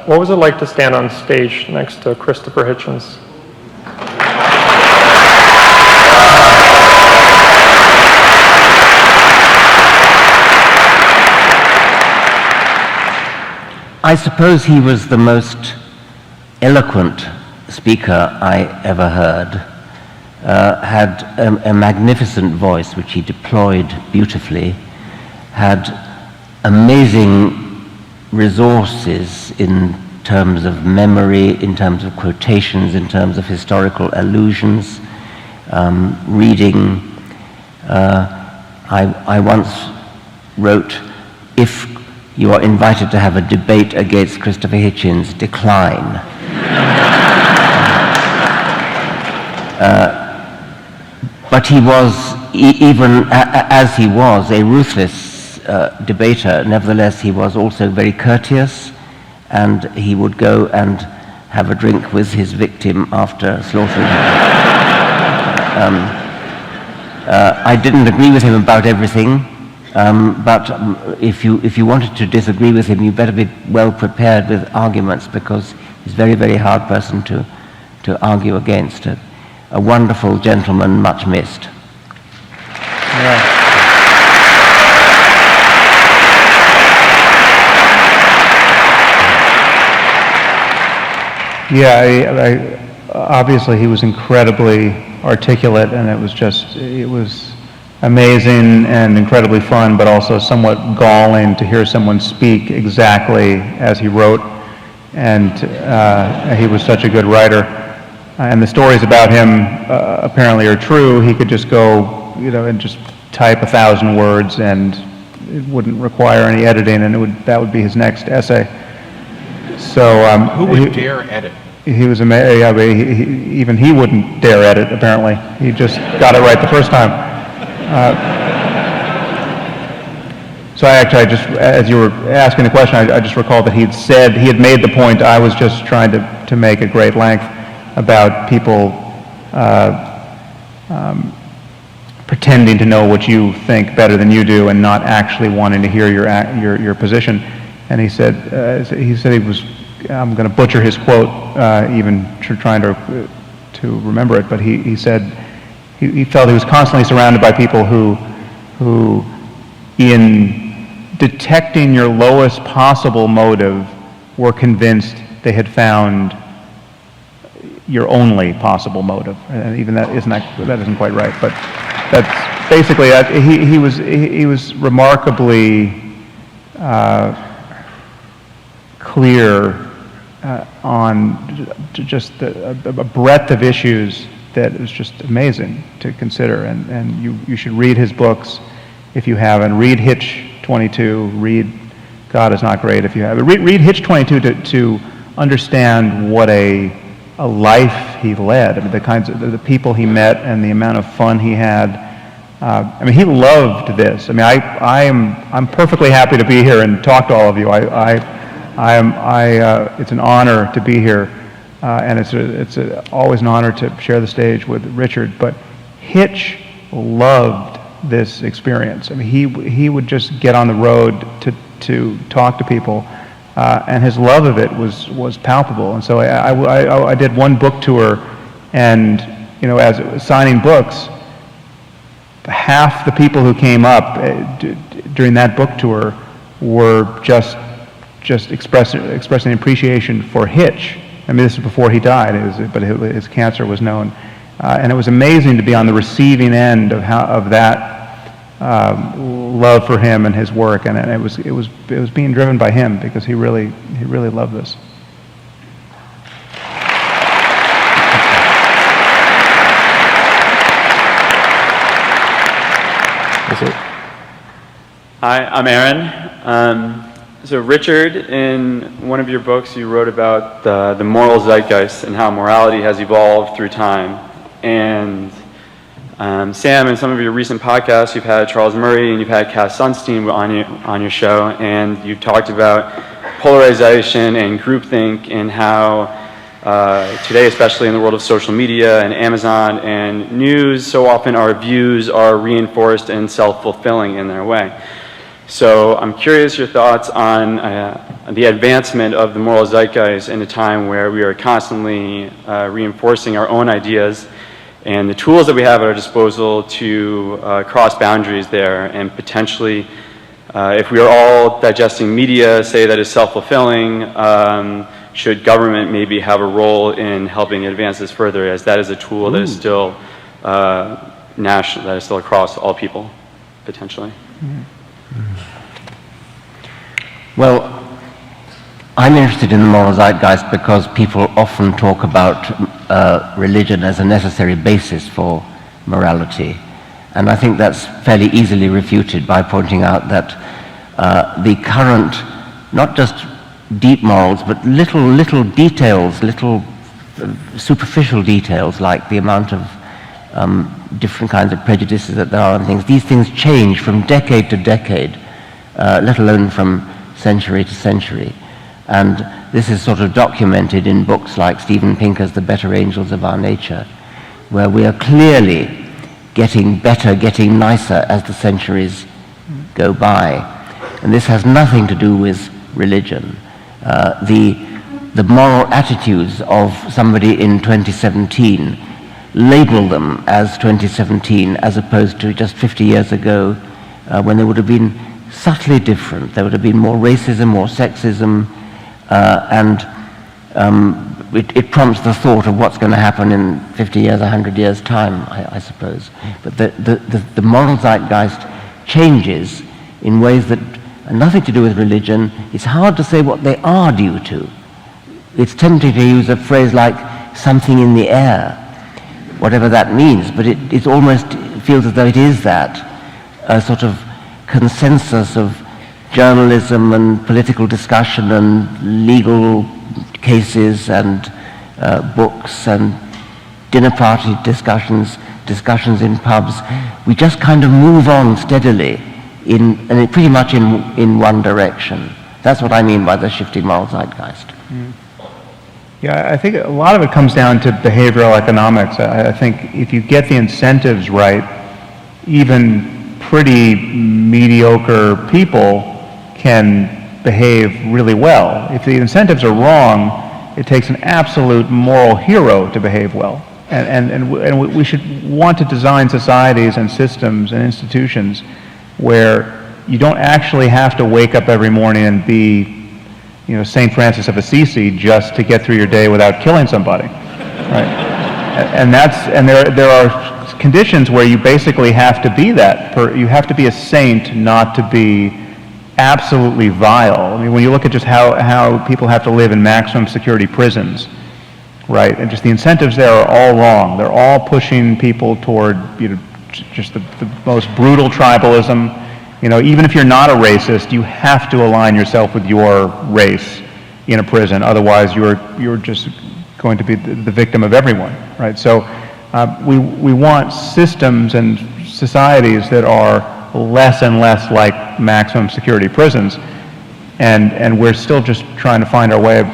What was it like to stand on stage next to Christopher Hitchens? I suppose he was the most eloquent speaker I ever heard. Had a magnificent voice which he deployed beautifully, had amazing resources in terms of memory, in terms of quotations, in terms of historical allusions, reading. I once wrote, if you are invited to have a debate against Christopher Hitchens, decline. But he was, even as he was a ruthless debater, nevertheless he was also very courteous, and he would go and have a drink with his victim after slaughtering him. I didn't agree with him about everything, but if you wanted to disagree with him, you better be well prepared with arguments, because he's a very, very hard person to argue against. A wonderful gentleman, much missed. Yeah, obviously he was incredibly articulate, and it was amazing and incredibly fun, but also somewhat galling to hear someone speak exactly as he wrote, and he was such a good writer. And the stories about him apparently are true. He could just go, and just type 1,000 words, and it wouldn't require any editing, and that would be his next essay. So Who would dare edit? He was amazing. Yeah, even he wouldn't dare edit. Apparently, he just got it right the first time. So I just, as you were asking the question, I just recalled that he had made the point I was just trying to make at great length about people pretending to know what you think better than you do, and not actually wanting to hear your position. And he said he was, I'm going to butcher his quote, even trying to remember it, but he said he felt he was constantly surrounded by people who in detecting your lowest possible motive were convinced they had found your only possible motive. And even that isn't quite right, but that's basically he was remarkably clear on just a breadth of issues that is just amazing to consider, and you should read his books if you haven't. Read Hitch 22, read God Is Not Great if you haven't. Read Hitch 22 to understand what a life he led. I mean, the kinds of the people he met and the amount of fun he had. I mean, he loved this. I mean, I'm perfectly happy to be here and talk to all of you. It's an honor to be here, and it's always an honor to share the stage with Richard. But Hitch loved this experience. I mean, he would just get on the road to talk to people. And his love of it was palpable. And so I did one book tour, and as signing books, half the people who came up during that book tour were just expressing appreciation for Hitch. I mean, this is before he died, but his cancer was known. And it was amazing to be on the receiving end of that love for him and his work, and it was being driven by him because he really loved this. Hi, I'm Aaron. So Richard, in one of your books, you wrote about the moral zeitgeist and how morality has evolved through time. And Sam, in some of your recent podcasts, you've had Charles Murray and you've had Cass Sunstein on your show, and you've talked about polarization and groupthink and how today, especially in the world of social media and Amazon and news, so often our views are reinforced and self-fulfilling in their way. So I'm curious your thoughts on the advancement of the moral zeitgeist in a time where we are constantly reinforcing our own ideas and the tools that we have at our disposal to cross boundaries there, and potentially, if we are all digesting media, say that is self-fulfilling, should government maybe have a role in helping advance this further, as that is a tool that is still national, that is still across all people, potentially? Well, I'm interested in the moral zeitgeist because people often talk about religion as a necessary basis for morality. And I think that's fairly easily refuted by pointing out that the current, not just deep morals, but little details, little superficial details, like the amount of different kinds of prejudices that there are and things. These things change from decade to decade, let alone from century to century. And this is sort of documented in books like Steven Pinker's The Better Angels of Our Nature, where we are clearly getting better, getting nicer as the centuries go by. And this has nothing to do with religion. The moral attitudes of somebody in 2017, label them as 2017 as opposed to just 50 years ago when they would have been subtly different. There would have been more racism, more sexism, and it prompts the thought of what's going to happen in 50 years, 100 years' time, I suppose. But the moral zeitgeist changes in ways that are nothing to do with religion. It's hard to say what they are due to. It's tempting to use a phrase like something in the air, whatever that means, but it almost feels as though it is that, a sort of consensus of journalism and political discussion and legal cases and books and dinner party discussions in pubs. We just kind of move on steadily pretty much in one direction. That's what I mean by the shifting moral zeitgeist. Yeah, I think a lot of it comes down to behavioral economics. I think if you get the incentives right, even pretty mediocre people can behave really well. If the incentives are wrong, it takes an absolute moral hero to behave well. And we should want to design societies and systems and institutions where you don't actually have to wake up every morning and be, St. Francis of Assisi just to get through your day without killing somebody, right? And there are conditions where you basically have to be that. You have to be a saint not to be absolutely vile. I mean, when you look at just how people have to live in maximum security prisons, right? And just the incentives there are all wrong. They're all pushing people toward, just the most brutal tribalism. Even if you're not a racist, you have to align yourself with your race in a prison. Otherwise, you're just going to be the victim of everyone, right? So we want systems and societies that are less and less like maximum security prisons, and we're still just trying to find our way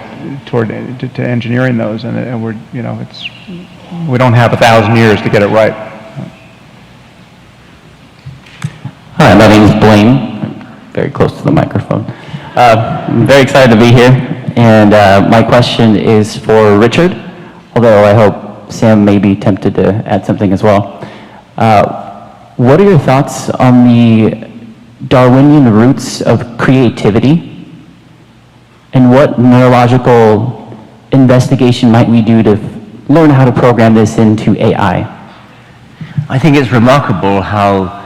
toward to engineering those, and we're we don't have 1,000 years to get it right. Hi, my name is Blaine. I'm very close to the microphone. I'm very excited to be here, and my question is for Richard, although I hope Sam may be tempted to add something as well. What are your thoughts on the Darwinian roots of creativity? And what neurological investigation might we do to learn how to program this into AI? I think it's remarkable how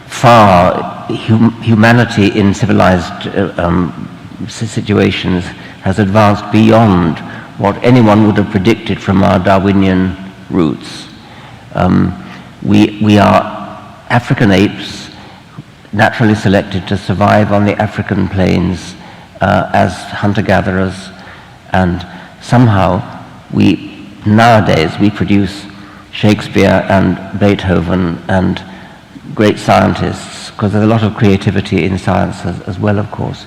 far humanity in civilized situations has advanced beyond what anyone would have predicted from our Darwinian roots. We are African apes, naturally selected to survive on the African plains as hunter-gatherers, and somehow nowadays we produce Shakespeare and Beethoven and great scientists, because there's a lot of creativity in science as well, of course.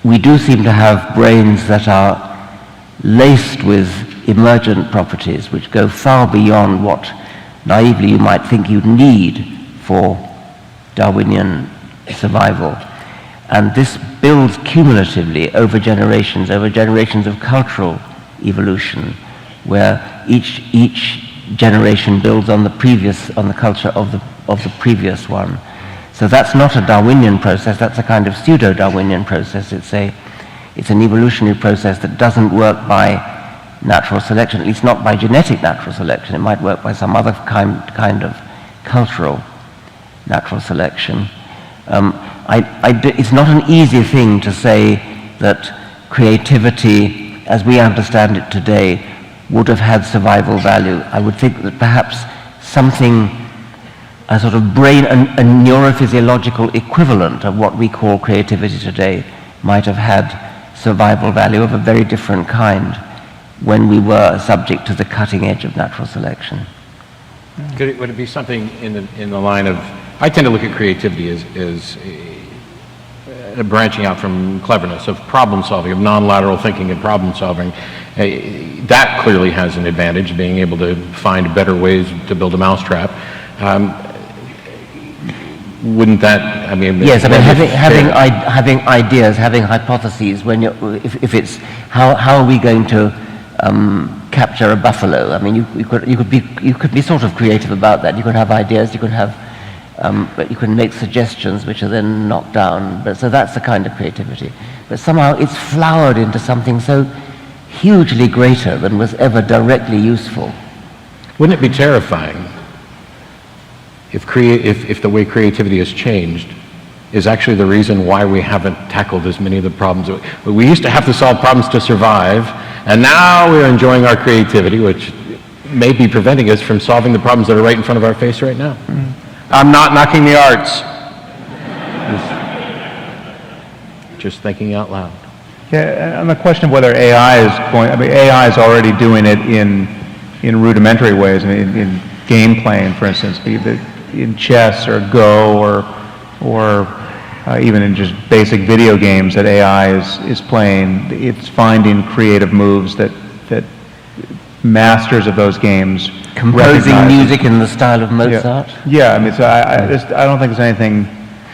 We do seem to have brains that are laced with emergent properties which go far beyond what naively you might think you'd need for Darwinian survival. And this builds cumulatively over generations of cultural evolution, where each generation builds on the culture of the previous one. So that's not a Darwinian process, that's a kind of pseudo-Darwinian process. It's an evolutionary process that doesn't work by natural selection, at least not by genetic natural selection. It might work by some other kind of cultural natural selection. It's not an easy thing to say that creativity, as we understand it today, would have had survival value. I would think that perhaps something, a sort of brain, a neurophysiological equivalent of what we call creativity today, might have had survival value of a very different kind when we were subject to the cutting edge of natural selection. Would it be something in the line of, I tend to look at creativity as branching out from cleverness, of problem solving, of non-lateral thinking and problem solving. That clearly has an advantage, being able to find better ways to build a mousetrap. Wouldn't that, I mean... Yes, I mean, having ideas, having hypotheses, when if it's, how are we going to capture a buffalo? I mean, you could be sort of creative about that. You could have ideas, you could have, but you can make suggestions which are then knocked down. But so that's the kind of creativity. But somehow it's flowered into something so hugely greater than was ever directly useful. Wouldn't it be terrifying if the way creativity has changed is actually the reason why we haven't tackled as many of the problems? We used to have to solve problems to survive, and now we're enjoying our creativity, which may be preventing us from solving the problems that are right in front of our face right now. I'm not knocking the arts. Just thinking out loud. Yeah, on the question of whether AI is going, I mean, AI is already doing it in rudimentary ways, I mean, in game playing, for instance, be it in chess or Go or even in just basic video games that AI is playing. It's finding creative moves that masters of those games Composing recognize. music in the style of Mozart? Yeah, I mean, so I don't think there's anything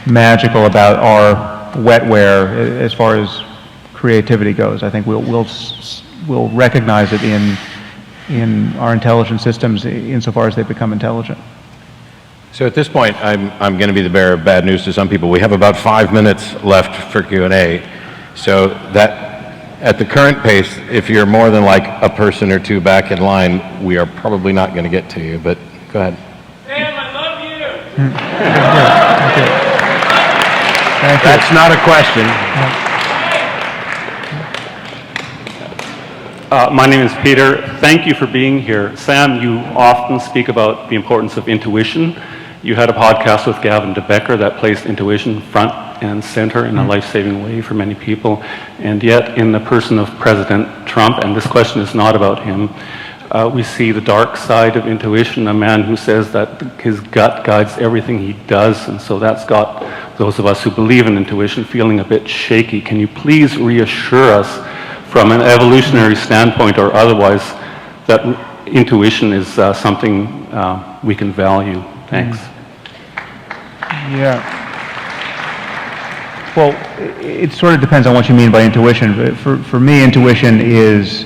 magical about our wetware as far as creativity goes. I think we'll recognize it in our intelligent systems insofar as they become intelligent. So at this point, I'm going to be the bearer of bad news to some people. We have about 5 minutes left for Q&A. So that, at the current pace, if you're more than like a person or two back in line, we are probably not going to get to you, but go ahead. Sam, I love you! That's not a question. My name is Peter. Thank you for being here. Sam, you often speak about the importance of intuition. You had a podcast with Gavin de Becker that placed intuition front and center in a life-saving way for many people. And yet, in the person of President Trump, and this question is not about him, we see the dark side of intuition, a man who says that his gut guides everything he does, and so that's got those of us who believe in intuition feeling a bit shaky. Can you please reassure us from an evolutionary standpoint or otherwise that intuition is something we can value? Thanks. Yeah. Well, it sort of depends on what you mean by intuition. For me, intuition is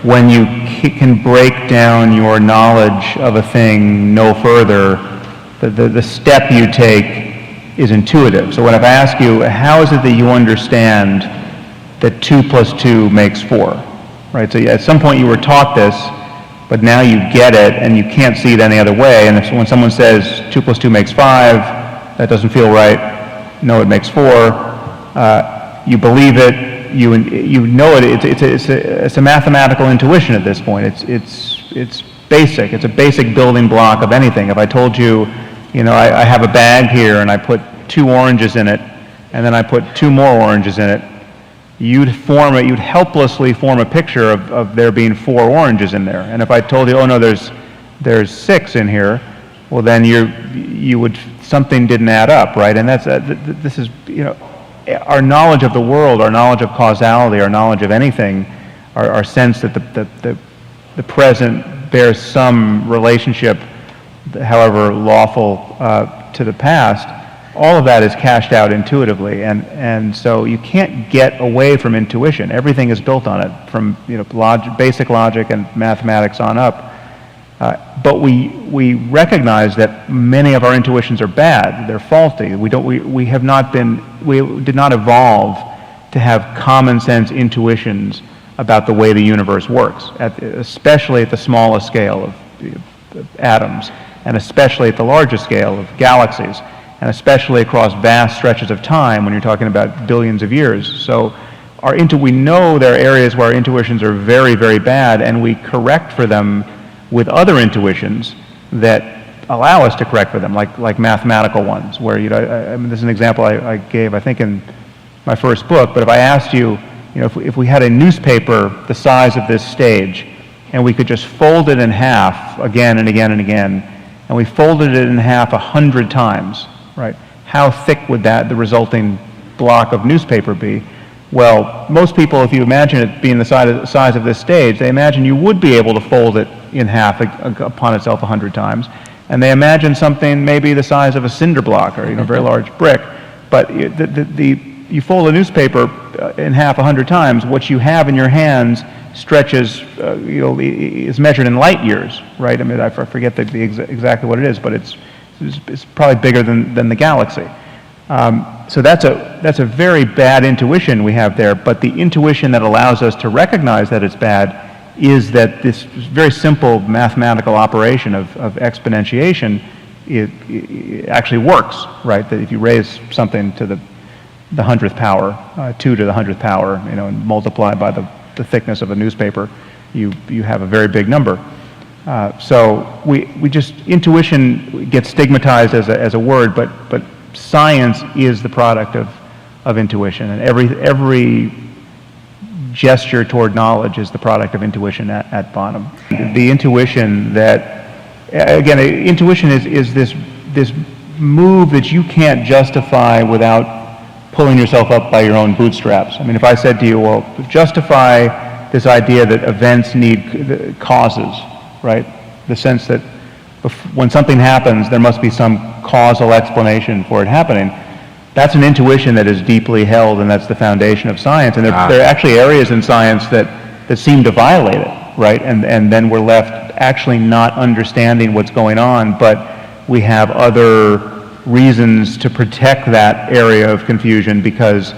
when you can break down your knowledge of a thing no further, the step you take is intuitive. So when if I ask you, how is it that you understand that 2 plus 2 makes 4? Right? So at some point you were taught this, but now you get it and you can't see it any other way. And when someone says 2 plus 2 makes 5, that doesn't feel right. No, it makes 4. You believe it. You know it. It's a mathematical intuition at this point. It's basic. It's a basic building block of anything. If I told you, I have a bag here and I put 2 oranges in it, and then I put 2 more oranges in it, you'd helplessly form a picture of there being 4 oranges in there. And if I told you, oh no, there's 6 in here, well then something didn't add up, right? And this is, our knowledge of the world, our knowledge of causality, our knowledge of anything, our sense that the present bears some relationship, however lawful, to the past, all of that is cashed out intuitively, and so you can't get away from intuition. Everything is built on it, from basic logic and mathematics on up. But we recognize that many of our intuitions are bad; they're faulty. We did not evolve to have common sense intuitions about the way the universe works, especially at the smallest scale of atoms, and especially at the largest scale of galaxies, and especially across vast stretches of time when you're talking about billions of years. So we know there are areas where our intuitions are very, very bad, and we correct for them with other intuitions that allow us to correct for them, like mathematical ones, where, this is an example I gave, I think, in my first book, but if I asked you, if we had a newspaper the size of this stage, and we could just fold it in half again and again and again, and we folded it in half 100 times, right? How thick would the resulting block of newspaper be? Well, most people, if you imagine it being the size of this stage, they imagine you would be able to fold it in half upon itself 100 times, and they imagine something maybe the size of a cinder block or a very large brick. But you fold a newspaper in half 100 times, what you have in your hands stretches, is measured in light years, right? I mean, I forget exactly what it is, but it's probably bigger than the galaxy. So that's a very bad intuition we have there, but the intuition that allows us to recognize that it's bad is that this very simple mathematical operation of exponentiation, it actually works, right? That if you raise something to the 100th power, 2 to the 100th power, and multiply by the thickness of a newspaper, you have a very big number. So intuition gets stigmatized as a word, but science is the product of intuition, and every gesture toward knowledge is the product of intuition at bottom. The intuition that, again, intuition is this move that you can't justify without pulling yourself up by your own bootstraps. I mean, if I said to you, well, justify this idea that events need causes, right? The sense that when something happens, there must be some causal explanation for it happening. That's an intuition that is deeply held, and that's the foundation of science. And there are actually areas in science that seem to violate it, right? And then we're left actually not understanding what's going on, but we have other reasons to protect that area of confusion because,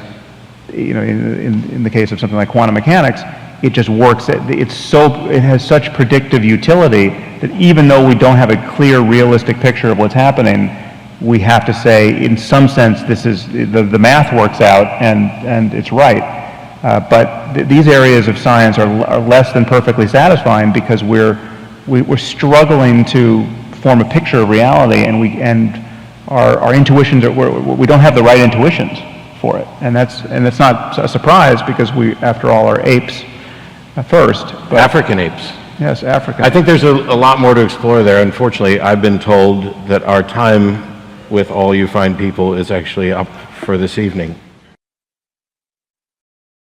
in the case of something like quantum mechanics, it just works. It has such predictive utility that even though we don't have a clear, realistic picture of what's happening, we have to say, in some sense, this is the math works out and it's right. But these areas of science are less than perfectly satisfying because we're struggling to form a picture of reality, and our intuitions we don't have the right intuitions for it, and it's not a surprise because we, after all, are apes first. But African apes. Yes, African. I think there's a lot more to explore there. Unfortunately, I've been told that our time with all you fine people is actually up for this evening.